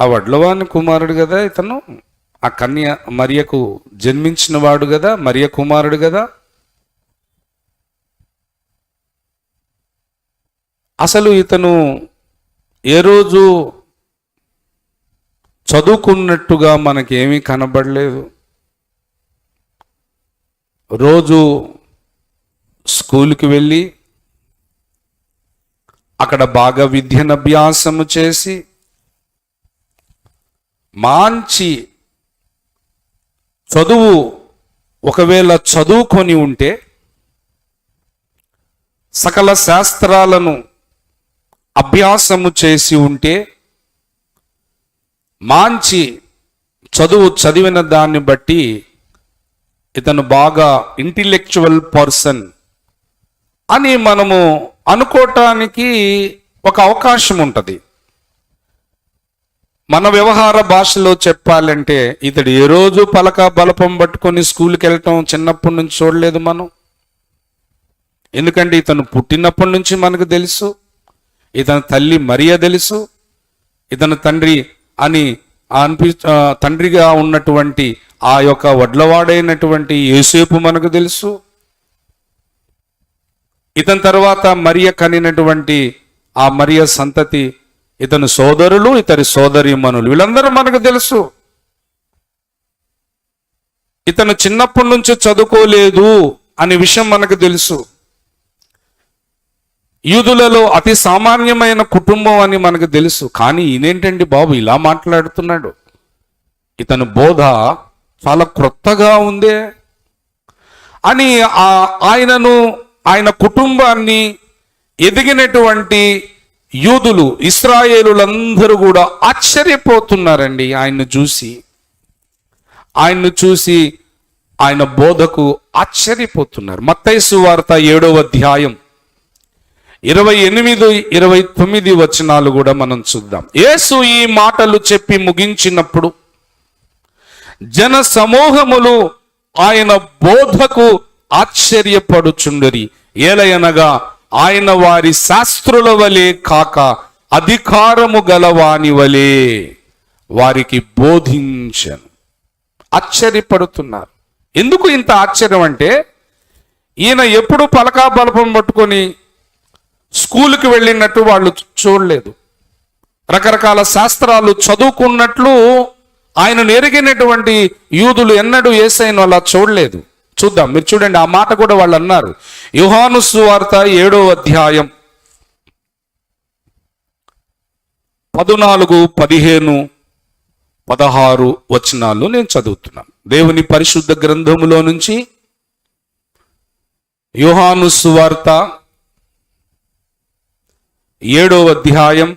ఆ వడ్లవాని కుమారుడు కదా ఇతను, ఆ కన్య మరియకు జన్మించిన వాడు కదా, మరియ కుమారుడు కదా. అసలు ఇతను ఏ రోజు చదువుకున్నట్టుగా మనకేమీ కనబడలేదు. రోజు స్కూల్కి వెళ్ళి అక్కడ బాగా విద్యను అభ్యాసము చేసి మంచి చదువు ఒకవేళ చదువుకొని ఉంటే సకల శాస్త్రాలను అభ్యాసము చేసి ఉంటే మంచి చదువు చదివిన దాన్ని బట్టి ఇతను బాగా ఇంటెలెక్చువల్ పర్సన్ అని మనము అనుకోవటానికి ఒక అవకాశం ఉంటుంది. మన వ్యవహార భాషలో చెప్పాలంటే ఇతడు ఏ రోజు పలక బలపం పట్టుకొని స్కూల్కి వెళ్ళటం చిన్నప్పటి నుంచి చూడలేదు మనం. ఎందుకంటే ఇతను పుట్టినప్పటి నుంచి మనకు తెలుసు, ఇతని తల్లి మరియ తెలుసు, ఇతని తండ్రి అని తండ్రిగా ఉన్నటువంటి ఆ యొక్క వడ్లవాడైనటువంటి యోసేపు మనకు తెలుసు. ఇతని తర్వాత మరియ కనినటువంటి ఆ మరియ సంతతి, ఇతని సోదరులు, ఇతని సోదరీమణులు, వీళ్ళందరూ మనకు తెలుసు. ఇతను చిన్నప్పటి నుంచి చదువుకోలేదు అనే విషయం మనకు తెలుసు. యూదులలో అతి సామాన్యమైన కుటుంబం అని మనకు తెలుసు. కానీ ఈయనేంటండి బాబు ఇలా మాట్లాడుతున్నాడు, ఇతని బోధ చాలా క్రొత్తగా ఉందే అని ఆయనను, ఆయన కుటుంబాన్ని, ఎదిగినటువంటి యూదులు, ఇశ్రాయేలులందరూ కూడా ఆశ్చర్యపోతున్నారండి ఆయన్ను చూసి ఆయన బోధకు ఆశ్చర్యపోతున్నారు. మత్తయి సువార్త 7వ అధ్యాయం 28, 29 వచనాలు కూడా మనం చూద్దాం. యేసు ఈ మాటలు చెప్పి ముగించినప్పుడు జన సమూహములు ఆయన బోధకు ఆశ్చర్యపడుచుండరి. ఏలయనగా ఆయన వారి శాస్త్రుల వలె కాక అధికారము గలవాని వలె వారికి బోధించను. ఆశ్చర్యపడుతున్నారు. ఎందుకు ఇంత ఆశ్చర్యం అంటే, ఈయన ఎప్పుడు పలకా బలపం పట్టుకొని స్కూల్కి వెళ్ళినట్టు వాళ్ళు చూడలేదు. రకరకాల శాస్త్రాలు చదువుకున్నట్లు ఆయనను ఎరిగినటువంటి యూదులు ఎన్నడూ యేసయ్యను అలా చూడలేదు. చూద్దాం, మీరు చూడండి, ఆ మాట కూడా వాళ్ళు అన్నారు. యోహాను సువార్త 7వ అధ్యాయం 14, 15, 16 వచనాలు నేను చదువుతున్నాను. దేవుని పరిశుద్ధ గ్రంథములో నుంచి యోహాను సువార్త 7వ అధ్యాయం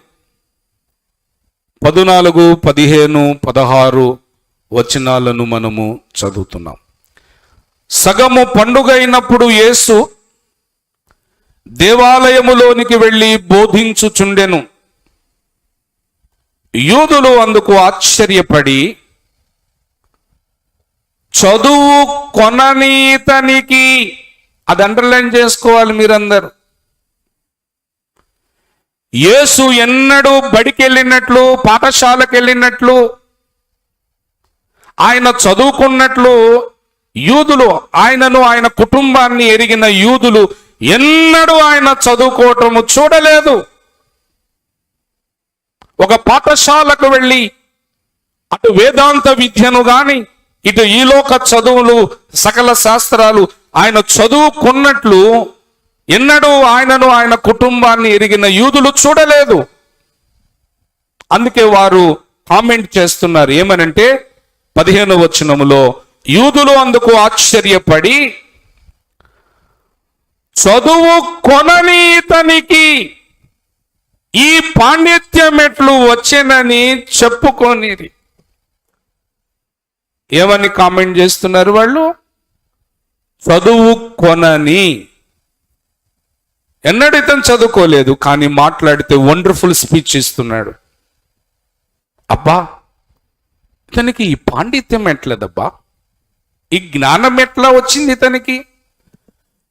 14, 15, 16 వచనాలను మనము చదువుతున్నాం. సగము పండుగ అయినప్పుడు యేసు దేవాలయములోనికి వెళ్ళి బోధించుచుండెను. యూదులు అందుకు ఆశ్చర్యపడి, చదువు కొననీతనికి, అది అండర్లైన్ చేసుకోవాలి మీరందరూ, యేసు ఎన్నడూ బడికి వెళ్ళినట్లు, పాఠశాలకు వెళ్ళినట్లు, ఆయన చదువుకున్నట్లు యూదులు, ఆయనను, ఆయన కుటుంబాన్ని ఎరిగిన యూదులు ఎన్నడూ ఆయన చదువుకోవటము చూడలేదు. ఒక పాఠశాలకు వెళ్ళి అటు వేదాంత విద్యను గాని, ఇటు ఈలోక చదువులు, సకల శాస్త్రాలు ఆయన చదువుకున్నట్లు ఎన్నడూ ఆయనను, ఆయన కుటుంబాన్ని ఎరిగిన యూదులు చూడలేదు. అందుకే వారు కామెంట్ చేస్తున్నారు. ఏమనంటే 15వ వచనములో, యూదులు అందుకు ఆశ్చర్యపడి, చదువు కొననీతనికి ఈ పాండిత్యం ఎట్లు వచ్చేనని చెప్పుకోనిరి. ఏమని కామెంట్ చేస్తున్నారు వాళ్ళు? చదువు కొనని. ఎన్నడూ ఇతను చదువుకోలేదు, కానీ మాట్లాడితే వండర్ఫుల్ స్పీచ్ ఇస్తున్నాడు. అబ్బా, ఇతనికి ఈ పాండిత్యం ఎట్లేదబ్బా, ఈ జ్ఞానం ఎట్లా వచ్చింది ఇతనికి?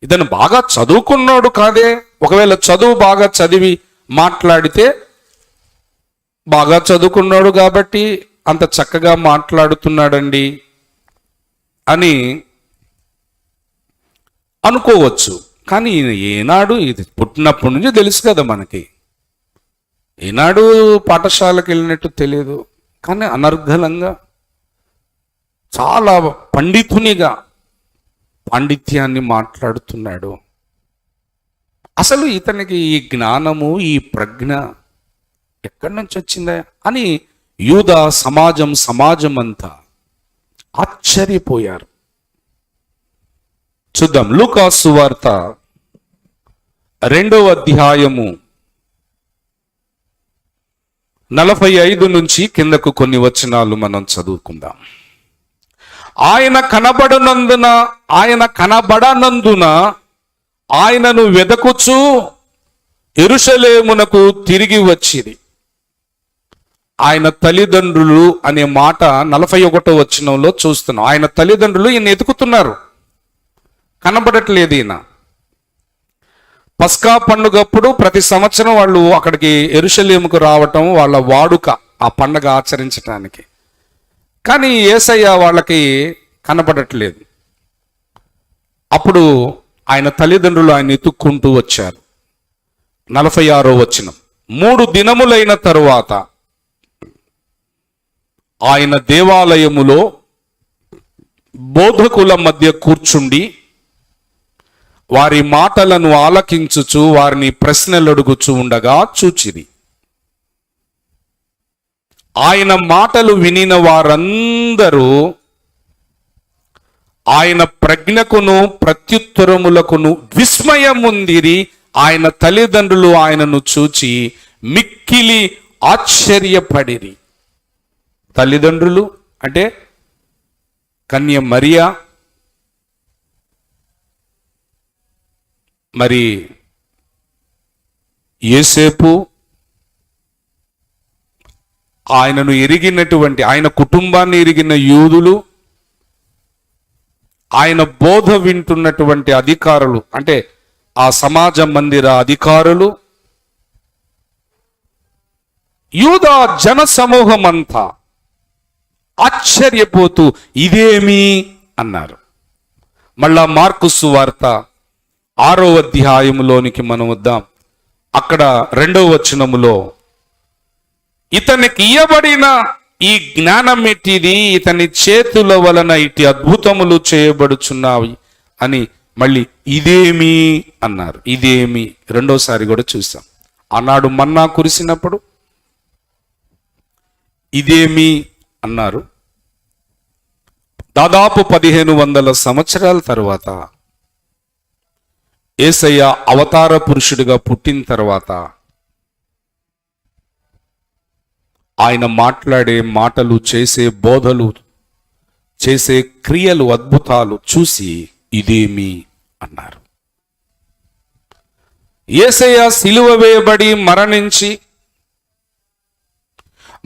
ఇతను బాగా చదువుకున్నాడు కాదే. ఒకవేళ చదువు బాగా చదివి మాట్లాడితే బాగా చదువుకున్నాడు కాబట్టి అంత చక్కగా మాట్లాడుతున్నాడండి అని అనుకోవచ్చు. కానీ ఏనాడు, ఇది పుట్టినప్పటి నుంచి తెలుసు కదా మనకి, ఏనాడు పాఠశాలకు వెళ్ళినట్టు తెలియదు. కానీ అనర్గళంగా చాలా పండితునిగా పాండిత్యాన్ని మాట్లాడుతున్నాడు. అసలు ఇతనికి ఈ జ్ఞానము, ఈ ప్రజ్ఞ ఎక్కడి నుంచి వచ్చిందా అని యూదా సమాజం అంతా ఆశ్చర్యపోయారు. చూద్దాం, లూకా సువార్త 2వ అధ్యాయము 45 నుంచి కిందకు కొన్ని వచనాలు మనం చదువుకుందాం. ఆయన కనబడనందున ఆయనను వెదకుచూ యెరూషలేమునకు తిరిగి వచ్చిరి. ఆయన తల్లిదండ్రులు అనే మాట 41వ వచనంలో చూస్తున్నాం. ఆయన తల్లిదండ్రులు ఈయన ఎతుకుతున్నారు, కనబడట్లేదు ఈయన. పస్కా పండుగప్పుడు ప్రతి సంవత్సరం వాళ్ళు అక్కడికి యెరూషలేముకు రావటం వాళ్ళ వాడుక, ఆ పండగ ఆచరించడానికి. కానీ యేసయ్య వాళ్ళకి కనబడట్లేదు. అప్పుడు ఆయన తల్లిదండ్రులు ఆయన ఎత్తుక్కుంటూ వచ్చారు. 46వ వచనం, 3 దినములైన తరువాత ఆయన దేవాలయములో బోధకుల మధ్య కూర్చుండి వారి మాటలను ఆలకించుచు వారిని ప్రశ్నలు అడుగుచూ ఉండగా చూచిరి. ఆయన మాటలు వినిన వారందరూ ఆయన ప్రజ్ఞకును ప్రత్యుత్తరములకును విస్మయముందిరి. ఆయన తల్లిదండ్రులు ఆయనను చూచి మిక్కిలి ఆశ్చర్యపడిరి. తల్లిదండ్రులు అంటే కన్య మరియా, మరి యేసేపు, ఆయనను ఎరిగినటువంటి, ఆయన కుటుంబాన్ని ఎరిగిన యూదులు, ఆయన బోధ వింటున్నటువంటి అధికారులు అంటే ఆ సమాజ మందిర అధికారులు, యూదా జన సమూహం అంతా ఆశ్చర్యపోతూ ఇదేమి అన్నారు. మళ్ళా మార్కు సువార్త 6వ అధ్యాయములోనికి మనం వద్దాం. అక్కడ 2వ వచనములో ఇతనికి ఇయ్యబడిన ఈ జ్ఞానం ఎట్టిది, ఇతని చేతుల వలన ఇటు అద్భుతములు చేయబడుచున్నావి అని మళ్ళీ ఇదేమి అన్నారు. ఇదేమి రెండోసారి కూడా చూసాం. ఆనాడు మన్నా కురిసినప్పుడు ఇదేమి అన్నారు. దాదాపు 1500 సంవత్సరాల తర్వాత యేసయ్య అవతార పురుషుడిగా పుట్టిన తర్వాత ఆయన మాట్లాడే మాటలు, చేసే బోధలు, చేసే క్రియలు, అద్భుతాలు చూసి ఇదేమి అన్నారు. యేసయ్య సిలువ వేయబడి మరణించి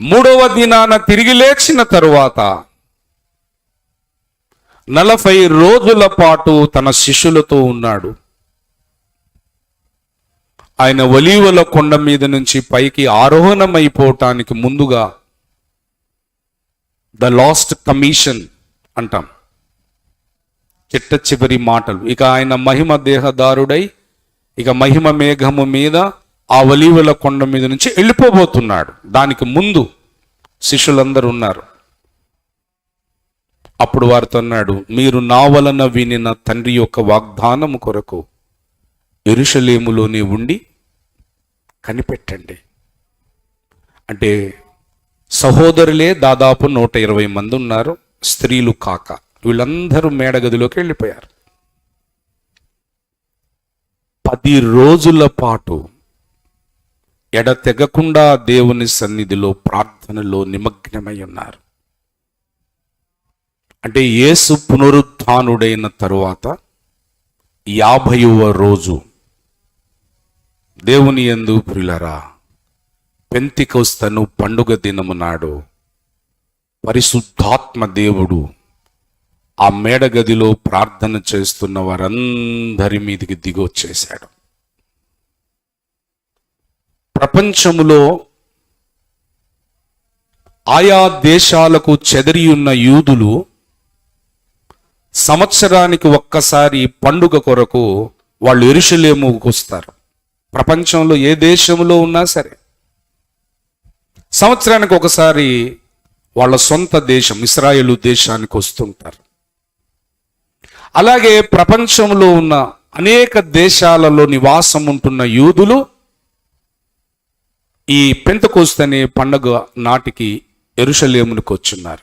3వ దినాన తిరిగి లేచిన తరువాత 40 రోజుల పాటు తన శిష్యులతో ఉన్నాడు. ఆయన ఒలీవల కొండ మీద నుంచి పైకి ఆరోహణమైపోవటానికి ముందుగా ద లాస్ట్ కమిషన్ అంటాం, చిట్ట చివరి మాటలు. ఇక ఆయన మహిమ దేహదారుడై ఇక మహిమ మేఘము మీద ఆ ఒలీవల కొండ మీద నుంచి వెళ్ళిపోబోతున్నాడు. దానికి ముందు శిష్యులందరూ ఉన్నారు. అప్పుడు వారితో అన్నాడు, మీరు నా వలన వినిన తండ్రి యొక్క వాగ్దానము కొరకు యెరూషలేములోనే ఉండి కనిపెట్టండి. అంటే సహోదరులే దాదాపు 120 మంది ఉన్నారు, స్త్రీలు కాక. వీళ్ళందరూ మేడగదిలోకి వెళ్ళిపోయారు. 10 రోజుల పాటు ఎడతెగకుండా దేవుని సన్నిధిలో ప్రార్థనలో నిమగ్నమై ఉన్నారు. అంటే యేసు పునరుత్థానుడైన తరువాత 50వ రోజు దేవుని యందు ప్రియులారా, పెంతెకొస్తను పండుగ దినము నాడు పరిశుద్ధాత్మ దేవుడు ఆ మేడగదిలో ప్రార్థన చేస్తున్న వారందరి మీదికి దిగొచ్చేశాడు. ప్రపంచములో ఆయా దేశాలకు చెదరి ఉన్న యూదులు సంవత్సరానికి ఒక్కసారి పండుగ కొరకు వాళ్ళు యెరూషలేముకు వస్తారు. ప్రపంచంలో ఏ దేశంలో ఉన్నా సరే సంవత్సరానికి ఒకసారి వాళ్ళ సొంత దేశం ఇశ్రాయేలు దేశానికి వస్తుంటారు. అలాగే ప్రపంచంలో ఉన్న అనేక దేశాలలో నివాసం ఉంటున్న యూదులు ఈ పెంతెకోస్తు అనే పండుగ నాటికి యెరూషలేమునికి వచ్చున్నారు.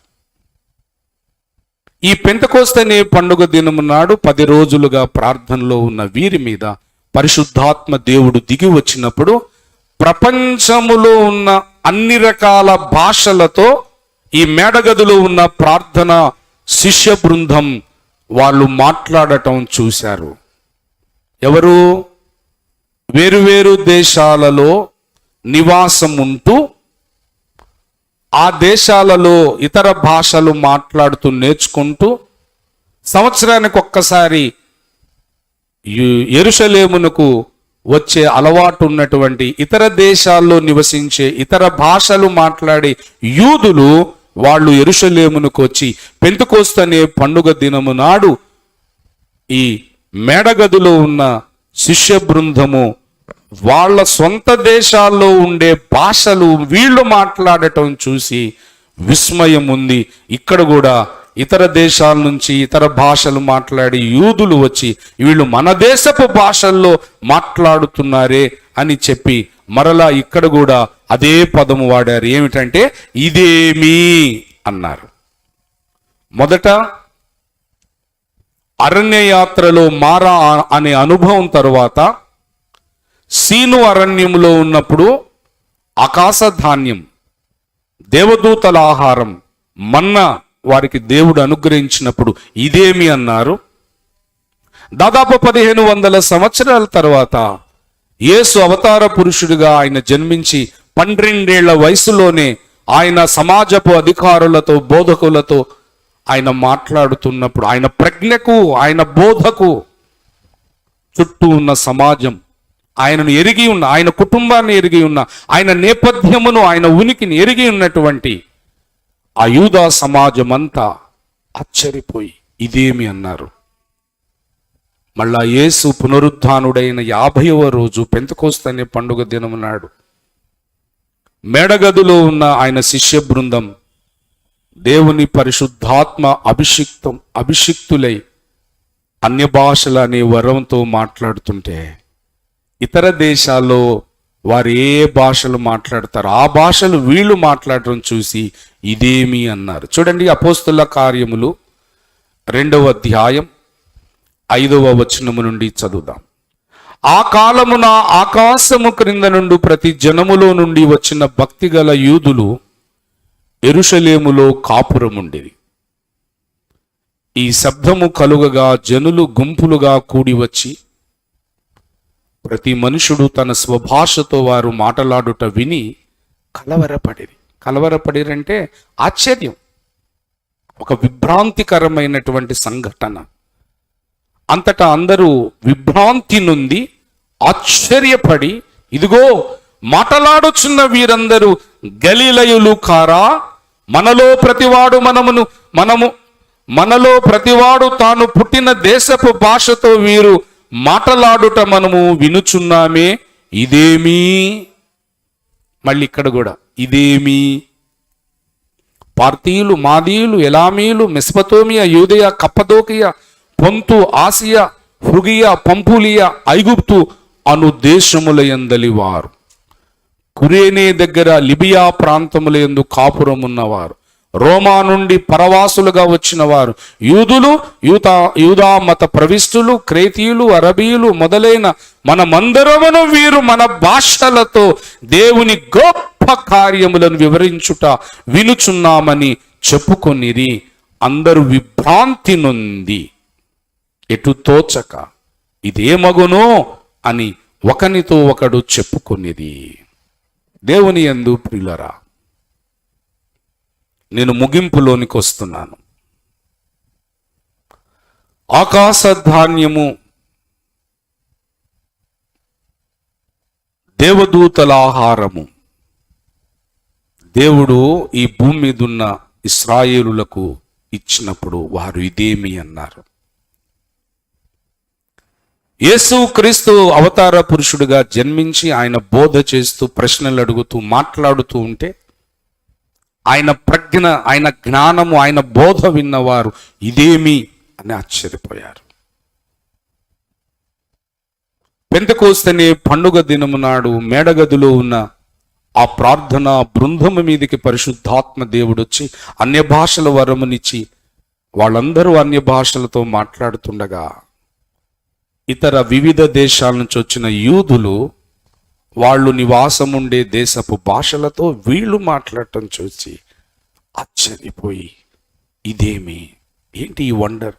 ఈ పెంతెకోస్తు అనే పండుగ దినము నాడు 10 రోజులుగా ప్రార్థనలో ఉన్న వీరి మీద పరిశుద్ధాత్మ దేవుడు దిగి వచ్చినప్పుడు ప్రపంచములో ఉన్న అన్ని రకాల భాషలతో ఈ మేడగదిలో ఉన్న ప్రార్థన శిష్య బృందం వాళ్ళు మాట్లాడటం చూశారు. ఎవరు? వేరువేరు దేశాలలో నివాసం ఉంటూ ఆ దేశాలలో ఇతర భాషలు మాట్లాడుతూ నేర్చుకుంటూ సంవత్సరానికి ఒక్కసారి యెరూషలేమునకు వచ్చే అలవాటు ఉన్నటువంటి ఇతర దేశాల్లో నివసించే ఇతర భాషలు మాట్లాడే యూదులు వాళ్ళు యెరూషలేమునకు వచ్చి పెంతెకోస్తు అనే పండుగ దినము నాడు ఈ మేడగదిలో ఉన్న శిష్య బృందము వాళ్ళ సొంత దేశాల్లో ఉండే భాషలు వీళ్ళు మాట్లాడటం చూసి విస్మయం ఉంది. ఇక్కడ కూడా ఇతర దేశాల నుంచి ఇతర భాషలు మాట్లాడి యూదులు వచ్చి వీళ్ళు మన దేశపు భాషల్లో మాట్లాడుతున్నారే అని చెప్పి మరలా ఇక్కడ కూడా అదే పదము వాడారు. ఏమిటంటే ఇదేమి అన్నారు. మొదట అరణ్య యాత్రలో మారా అనే అనుభవం తరువాత సీను అరణ్యంలో ఉన్నప్పుడు ఆకాశ ధాన్యం, దేవదూతల ఆహారం, మన్నా వారికి దేవుడు అనుగ్రహించినప్పుడు ఇదేమి అన్నారు. దాదాపు 1500 సంవత్సరాల తర్వాత యేసు అవతార పురుషుడిగా ఆయన జన్మించి 12 ఏళ్ల వయసులోనే ఆయన సమాజపు అధికారులతో బోధకులతో ఆయన మాట్లాడుతున్నప్పుడు ఆయన ప్రజ్ఞకు ఆయన బోధకు చుట్టూ ఉన్న సమాజం ఆయనను ఎరిగి ఉన్న, ఆయన కుటుంబాన్ని ఎరిగి ఉన్న, ఆయన నేపథ్యమును ఆయన ఉనికిని ఎరిగి ఉన్నటువంటి ఆ యూదా సమాజం అంతా ఆశ్చర్యపోయి ఇదేమి అన్నారు. మళ్ళా యేసు పునరుద్ధానుడైన 50వ రోజు పెంతెకోస్తు అనే పండుగ దినము నాడు మేడగదిలో ఉన్న ఆయన శిష్య బృందం దేవుని పరిశుద్ధాత్మ అభిషిక్తులై అన్య భాషలు అనే వరంతో మాట్లాడుతుంటే ఇతర దేశాల్లో వారు ఏ భాషలు మాట్లాడతారు ఆ భాషలు వీళ్ళు మాట్లాడటం చూసి ఇదేమి అన్నారు. చూడండి, అపోస్తుల కార్యములు 2వ అధ్యాయం 5వ వచనము నుండి చదువుదాం. ఆ కాలమున ఆకాశము క్రింద నుండి ప్రతి జనములో నుండి వచ్చిన భక్తిగల యూదులు యెరూషలేములో కాపురముండేది. ఈ శబ్దము కలుగగా జనులు గుంపులుగా కూడి వచ్చి ప్రతి మనుషుడు తన స్వభాషతో వారు మాట్లాడుట విని కలవరపడిరంటే ఆశ్చర్యం, ఒక విభ్రాంతికరమైనటువంటి సంఘటన. అంతటా అందరూ విభ్రాంతి నుండి ఆశ్చర్యపడి ఇదిగో మాట్లాడుచున్న వీరందరూ గలిలయులు కారా? మనలో ప్రతివాడు తాను పుట్టిన దేశపు భాషతో వీరు మాటలాడుట మనము వినుచున్నామే, ఇదేమి? మళ్ళీ ఇక్కడ కూడా ఇదేమి? పార్తీయులు, మాదీయులు, ఎలామీయులు, మెస్పతోమియా, యూదయ, కప్పదోకియా, పొంతు, ఆసియా, ఫ్రుగియా, పంపులియా, ఐగుప్తు అను దేశములయందలి వారు, కురేనే దగ్గర లిబియా ప్రాంతములందు కాపురం ఉన్నవారు, రోమా నుండి పరవాసులుగా వచ్చిన వారు, యూదులు, యూదా మత ప్రవిష్టులు, క్రేతీయులు, అరబీయులు మొదలైన మనమందరమును వీరు మన భాషలతో దేవుని గొప్ప కార్యములను వివరించుట వినుచున్నామని చెప్పుకొనిరి. అందరూ విభ్రాంతి నొంది ఎటు తోచక ఇదేమగునో అని ఒకనితో ఒకడు చెప్పుకొనిది. దేవుని యందు ప్రియులరా, నేను ముగింపులోనికి వస్తున్నాను. ఆకాశ ధాన్యము, దేవదూతల ఆహారము, దేవుడు ఈ భూమి మీద ఉన్న ఇశ్రాయేలులకు ఇచ్చినప్పుడు వారు ఇదేమి అన్నారు. యేసు క్రీస్తు అవతార పురుషుడిగా జన్మించి ఆయన బోధ చేస్తూ ప్రశ్నలు అడుగుతూ మాట్లాడుతూ ఉంటే ఆయన ప్రజ్ఞ, ఆయన జ్ఞానము, ఆయన బోధ విన్నవారు ఇదేమి అని ఆశ్చర్యపోయారు. పెంతెకోస్తేనే పండుగ దినము నాడు మేడగదిలో ఉన్న ఆ ప్రార్థన బృందము మీదికి పరిశుద్ధాత్మ దేవుడు వచ్చి అన్య భాషల వరమునిచ్చి వాళ్ళందరూ అన్య భాషలతో మాట్లాడుతుండగా ఇతర వివిధ దేశాల నుంచి వచ్చిన యూదులు వాళ్ళు నివాసం ఉండే దేశపు భాషలతో వీళ్ళు మాట్లాడటం చూసి ఆశ్చర్యపోయి ఇదేమి, ఏంటి ఈ వండర్,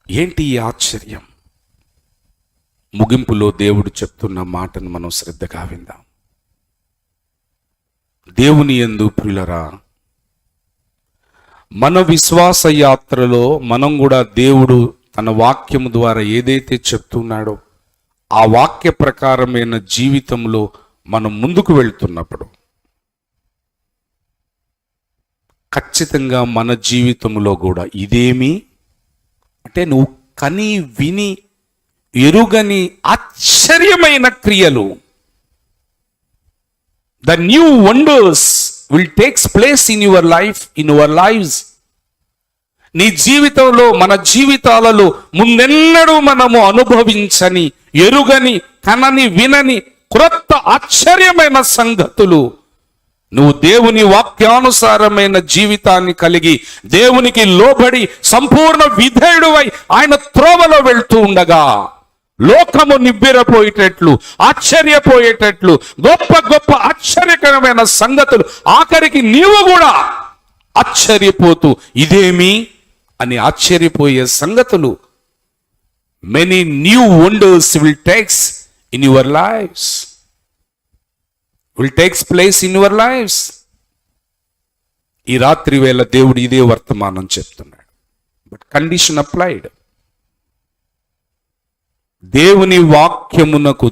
ఏంటి ఈ ఆశ్చర్యం. ముగింపులో దేవుడు చెప్తున్న మాటను మనం శ్రద్ధగా విందాం. దేవుని యందు ప్రియులరా, మన విశ్వాస యాత్రలో మనం కూడా దేవుడు తన వాక్యము ద్వారా ఏదైతే చెప్తున్నాడో ఆ వాక్య ప్రకారమైన జీవితంలో మనం ముందుకు వెళ్తున్నప్పుడు ఖచ్చితంగా మన జీవితంలో కూడా ఇదేమి అంటే నువ్వు కని విని ఎరుగని ఆశ్చర్యమైన క్రియలు, the new wonders will takes place in your life, in your lives. నీ జీవితంలో, మన జీవితాలలో ముందెన్నడూ మనము అనుభవించని, ఎరుగని, కనని, వినని క్రొత్త ఆశ్చర్యమైన సంగతులు నువ్వు దేవుని వాక్యానుసారమైన జీవితాన్ని కలిగి దేవునికి లోబడి సంపూర్ణ విధేయుడువై ఆయన త్రోవలో వెళ్తూ ఉండగా లోకము నివ్వెరపోయేటట్లు, ఆశ్చర్యపోయేటట్లు గొప్ప గొప్ప ఆశ్చర్యకరమైన సంగతులు, ఆఖరికి నీవు కూడా ఆశ్చర్యపోతూ ఇదేమి అని ఆశ్చర్యపోయే సంగతులు, many new wonders will takes in your lifes, will takes place in your lifes. ఈ రాత్రి వేళ దేవుడు ఇదే వర్తమానం చెప్తున్నాడు. But condition applied. దేవుని వాక్యమునకు,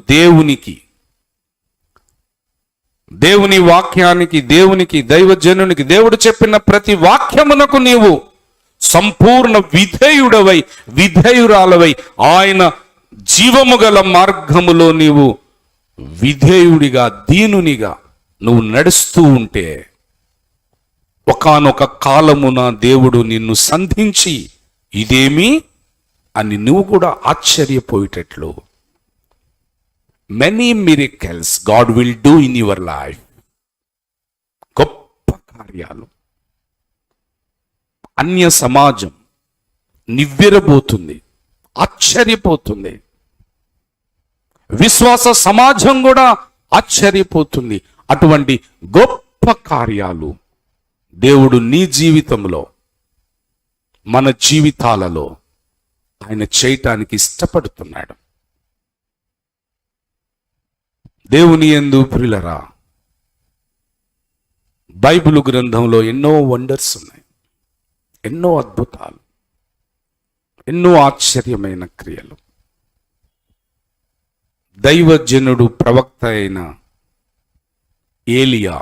దేవుని వాక్యానికి, దేవునికి, దైవజనునికి దేవుడు చెప్పిన ప్రతి వాక్యమునకు నీవు సంపూర్ణ విధేయురాలవై ఆయన జీవము గల మార్గములో నీవు విధేయుడిగా, దీనునిగా నువ్వు నడుస్తూ ఉంటే ఒకానొక కాలమున దేవుడు నిన్ను సంధించి ఇదేమి అని నువ్వు కూడా ఆశ్చర్యపోయేటట్లు many miracles God will do in your life. గొప్ప కార్యాలు. అన్య సమాజం నివ్వెరబోతుంది, ఆశ్చర్యపోతుంది. విశ్వాస సమాజం కూడా ఆశ్చర్యపోతుంది. అటువంటి గొప్ప కార్యాలు దేవుడు నీ జీవితంలో, మన జీవితాలలో ఆయన చేయటానికి ఇష్టపడుతున్నాడు. దేవుని యందు ప్రియులరా, బైబిల్ గ్రంథంలో ఎన్నో వండర్స్ ఉన్నాయి, ఎన్నో అద్భుతాలు, ఎన్నో ఆశ్చర్యమైన క్రియలు. దైవజనుడు, ప్రవక్త అయిన ఏలియా,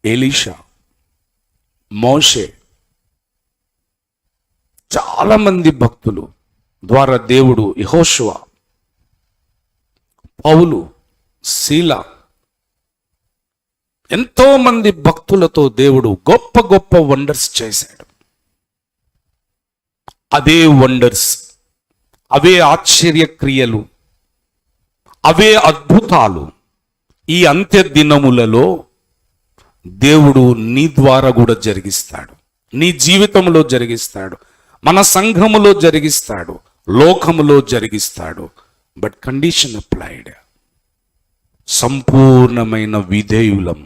ఎలీషా, మోషే, చాలా మంది భక్తులు ద్వారా దేవుడు, యెహోషువ, పౌలు, శీలా, ఎంతో మంది భక్తులతో దేవుడు గొప్ప గొప్ప వండర్స్ చేశాడు. అదే వండర్స్, అవే ఆశ్చర్య క్రియలు, అవే అద్భుతాలు ఈ అంత్య దినములలో దేవుడు నీ ద్వారా కూడా జరిగిస్తాడు, నీ జీవితంలో జరిగిస్తాడు, మన సంఘములో జరిగిస్తాడు, లోకములో జరిగిస్తాడు. But condition applied. సంపూర్ణమైన విధేయులం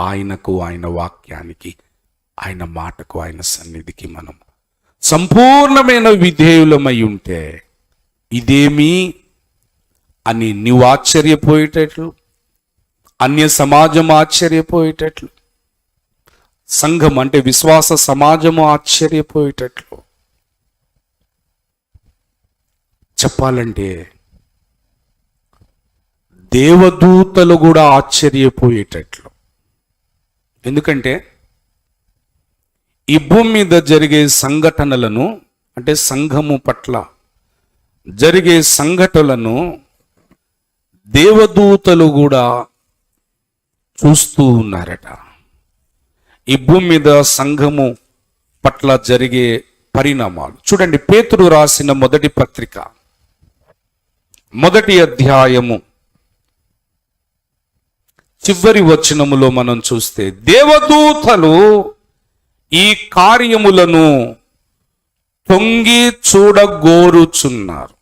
ఆయనకు, ఆయన వాక్యానికి, ఆయన మాటకు, ఆయన సన్నిధికి మనం సంపూర్ణమైన విధేయులమై ఉంటే ఇదేమి అని నీవు ఆశ్చర్యపోయేటట్లు, అన్య సమాజం ఆశ్చర్యపోయేటట్లు, సంఘం అంటే విశ్వాస సమాజము ఆశ్చర్యపోయేటట్లు. చెప్పాలంటే దేవదూతలు కూడా ఆశ్చర్యపోయేటట్లు. ఎందుకంటే ఈ భూమి మీద జరిగే సంఘటనలను, అంటే సంఘము పట్ల జరిగే సంఘటనలను దేవదూతలు కూడా చూస్తూ ఉన్నారట. ఈ భూమి మీద సంఘము పట్ల జరిగే పరిణామాలు చూడండి. పేతురు రాసిన మొదటి పత్రిక 1వ అధ్యాయము చివరి వచనములో మనం చూస్తే, దేవదూతలు ఈ కార్యములను తొంగి చూడగోరుచున్నారు.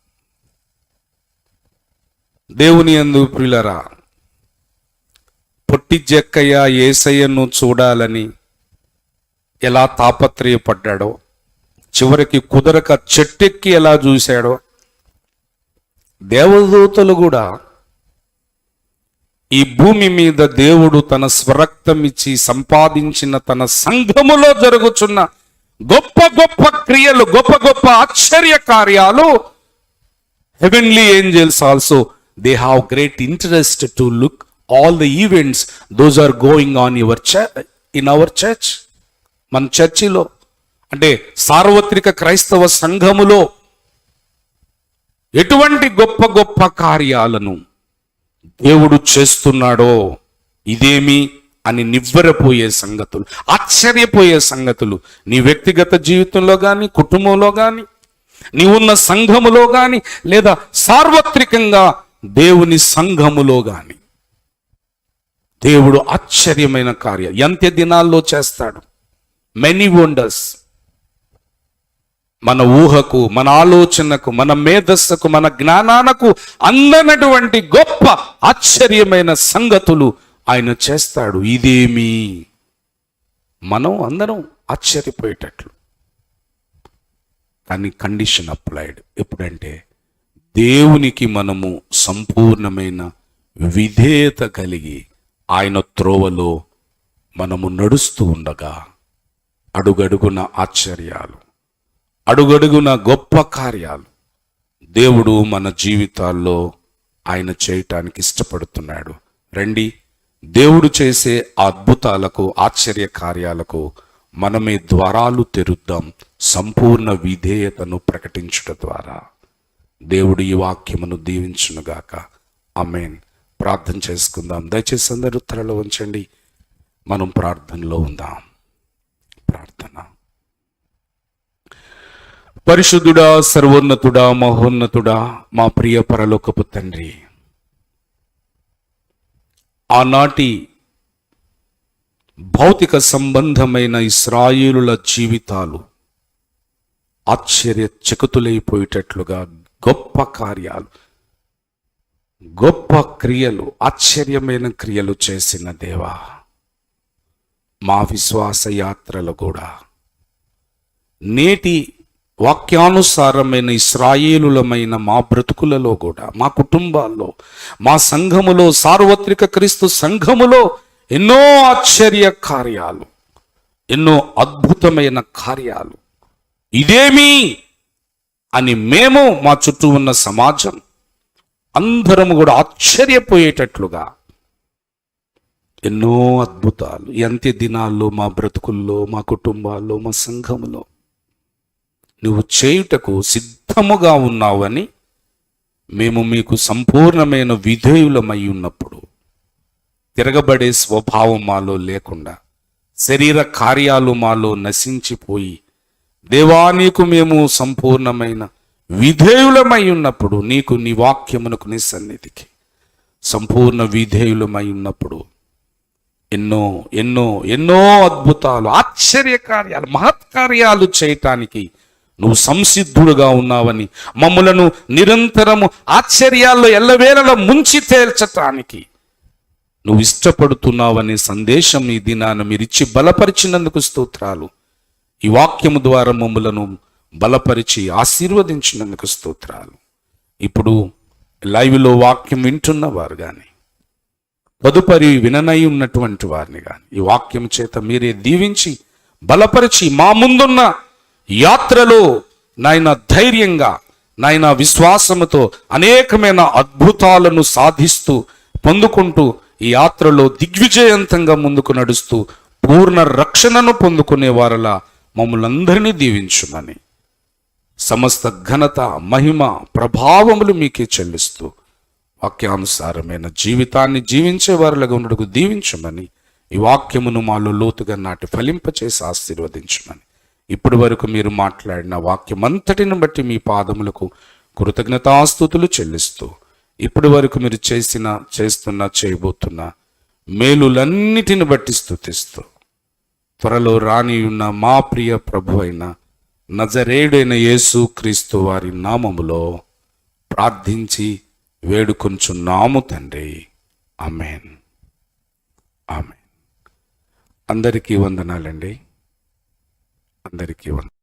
దేవుని యందు ప్రియులరా, పొట్టి జక్కయ్య యేసయ్యను చూడాలని ఎలా తాపత్రయపడ్డాడో, చివరికి కుదరక చెట్టెక్కి ఎలా చూశాడో, దేవదూతలు కూడా ఈ భూమి మీద దేవుడు తన స్వరక్తం ఇచ్చి సంపాదించిన తన సంఘములో జరుగుతున్న గొప్ప గొప్ప క్రియలు, గొప్ప గొప్ప ఆశ్చర్య కార్యాలు, heavenly angels also they have great interest to look all the events those are going on in our church. మన చర్చిలో, అంటే సార్వత్రిక క్రైస్తవ సంఘములో ఎటువంటి గొప్ప గొప్ప కార్యాలను దేవుడు చేస్తున్నాడో, ఇదేమి అని నివ్వెరపోయే సంగతులు, ఆశ్చర్యపోయే సంగతులు నీ వ్యక్తిగత జీవితంలో కానీ, కుటుంబంలో కానీ, నీ ఉన్న సంఘములో కానీ, లేదా సార్వత్రికంగా దేవుని సంఘములో కానీ దేవుడు ఆశ్చర్యమైన కార్యం అంత్య దినాల్లో చేస్తాడు. Many wonders. మన ఊహకు, మన ఆలోచనకు, మన మేధస్సుకు, మన జ్ఞానాలకు అందనటువంటి గొప్ప ఆశ్చర్యమైన సంగతులు ఆయన చేస్తాడు. ఇదేమి మనం అందరం ఆశ్చర్యపోయేటట్లు. కానీ కండిషన్ అప్లైడ్. ఎప్పుడంటే దేవునికి మనము సంపూర్ణమైన విధేయత కలిగి ఆయన త్రోవలో మనము నడుస్తూ ఉండగా అడుగడుగున ఆశ్చర్యాలు, అడుగడుగున గొప్ప కార్యాలు దేవుడు మన జీవితాల్లో ఆయన చేయటానికి ఇష్టపడుతున్నాడు. రండి, దేవుడు చేసే అద్భుతాలకు, ఆశ్చర్య కార్యాలకు మనమే ద్వారాలు తెరుద్దాం. సంపూర్ణ విధేయతను ప్రకటించుట ద్వారా దేవుడు ఈ వాక్యమును దీవించునుగాక. ఆమేన్. ప్రార్థన చేసుకుందాం. దయచేసి అందరూ తలలో ఉంచండి. మనం ప్రార్థనలో ఉందాం. ప్రార్థన. పరిశుద్ధుడా, సర్వోన్నతుడా, మహోన్నతుడా, మా ప్రియ పరలోకపు తండ్రి, ఆనాటి భౌతిక సంబంధమైన ఇశ్రాయేలుల జీవితాలు ఆశ్చర్యచకితులైపోయేటట్లుగా గొప్ప కార్యాలు, గొప్ప క్రియలు, ఆశ్చర్యమైన క్రియలు చేసిన దేవా, మా విశ్వాస యాత్రలు కూడా నేటి వాక్యానుసారమైన ఇశ్రాయేలులమైన మా బ్రతుకులలో కూడా, మా కుటుంబాల్లో, మా సంఘములో, సార్వత్రిక క్రీస్తు సంఘములో ఎన్నో ఆశ్చర్య కార్యాలు, ఎన్నో అద్భుతమైన కార్యాలు, ఇదేమి అని మేము, మా చుట్టూ ఉన్న సమాజం అందరము కూడా ఆశ్చర్యపోయేటట్లుగా ఎన్నో అద్భుతాలు ఈ అంత్య దినాల్లో మా బ్రతుకుల్లో, మా కుటుంబాల్లో, మా సంఘములో నువ్వు చేయుటకు సిద్ధముగా ఉన్నావని మేము మీకు సంపూర్ణమైన విధేయులమై ఉన్నప్పుడు, తిరగబడే స్వభావం మాలో లేకుండా, శరీర కార్యాలు మాలో నశించిపోయి, దేవా నీకు మేము సంపూర్ణమైన విధేయులమై ఉన్నప్పుడు, నీకు, నీ వాక్యమునకు, నీ సన్నిధికి సంపూర్ణ విధేయులమై ఉన్నప్పుడు ఎన్నో ఎన్నో ఎన్నో అద్భుతాలు, ఆశ్చర్య కార్యాలు, మహత్కార్యాలు చేయటానికి నువ్వు సంసిద్ధుడుగా ఉన్నావని, మమ్ములను నిరంతరము ఆశ్చర్యాల్లో ఎల్లవేళలా ముంచి తేల్చటానికి నువ్వు ఇష్టపడుతున్నావనే సందేశం ఈ దినాన మీరిచ్చి బలపరిచినందుకు స్తోత్రాలు. ఈ వాక్యము ద్వారా మమ్ములను బలపరిచి ఆశీర్వదించినందుకు స్తోత్రాలు. ఇప్పుడు లైవ్లో వాక్యం వింటున్న వారు కానీ, తదుపరి విననై ఉన్నటువంటి వారిని కానీ ఈ వాక్యం చేత మీరే దీవించి బలపరిచి మా ముందున్న యాత్రలో నాయన ధైర్యంగా, నాయన విశ్వాసముతో అనేకమైన అద్భుతాలను సాధిస్తూ పొందుకుంటూ ఈ యాత్రలో దిగ్విజయవంతంగా ముందుకు నడుస్తూ పూర్ణ రక్షణను పొందుకునే వారలా మమ్మల్ందరినీ దీవించుమని, సమస్త ఘనత మహిమ ప్రభావములు మీకే చెల్లిస్తూ వాక్యానుసారమైన జీవితాన్ని జీవించే వారులుగా ఉండటకు దీవించమని, ఈ వాక్యమును మాలో లోతుగా నాటి ఫలింపచేసి ఆశీర్వదించమని, ఇప్పటి వరకు మీరు మాట్లాడిన వాక్యమంతటిని బట్టి మీ పాదములకు కృతజ్ఞతాస్తుతులు చెల్లిస్తూ, ఇప్పటి వరకు మీరు చేయబోతున్న మేలులన్నిటిని బట్టి స్తుతిస్తూ, త్వరలో రానియున్న మా ప్రియ ప్రభు అయిన నజరేయుడైన యేసు క్రీస్తు వారి నామములో ప్రార్థించి వేడుకొంచున్నాము తండ్రి. ఆమేన్. ఆమేన్. అందరికీ వందనాలండి. అందరికీ వందనాలు.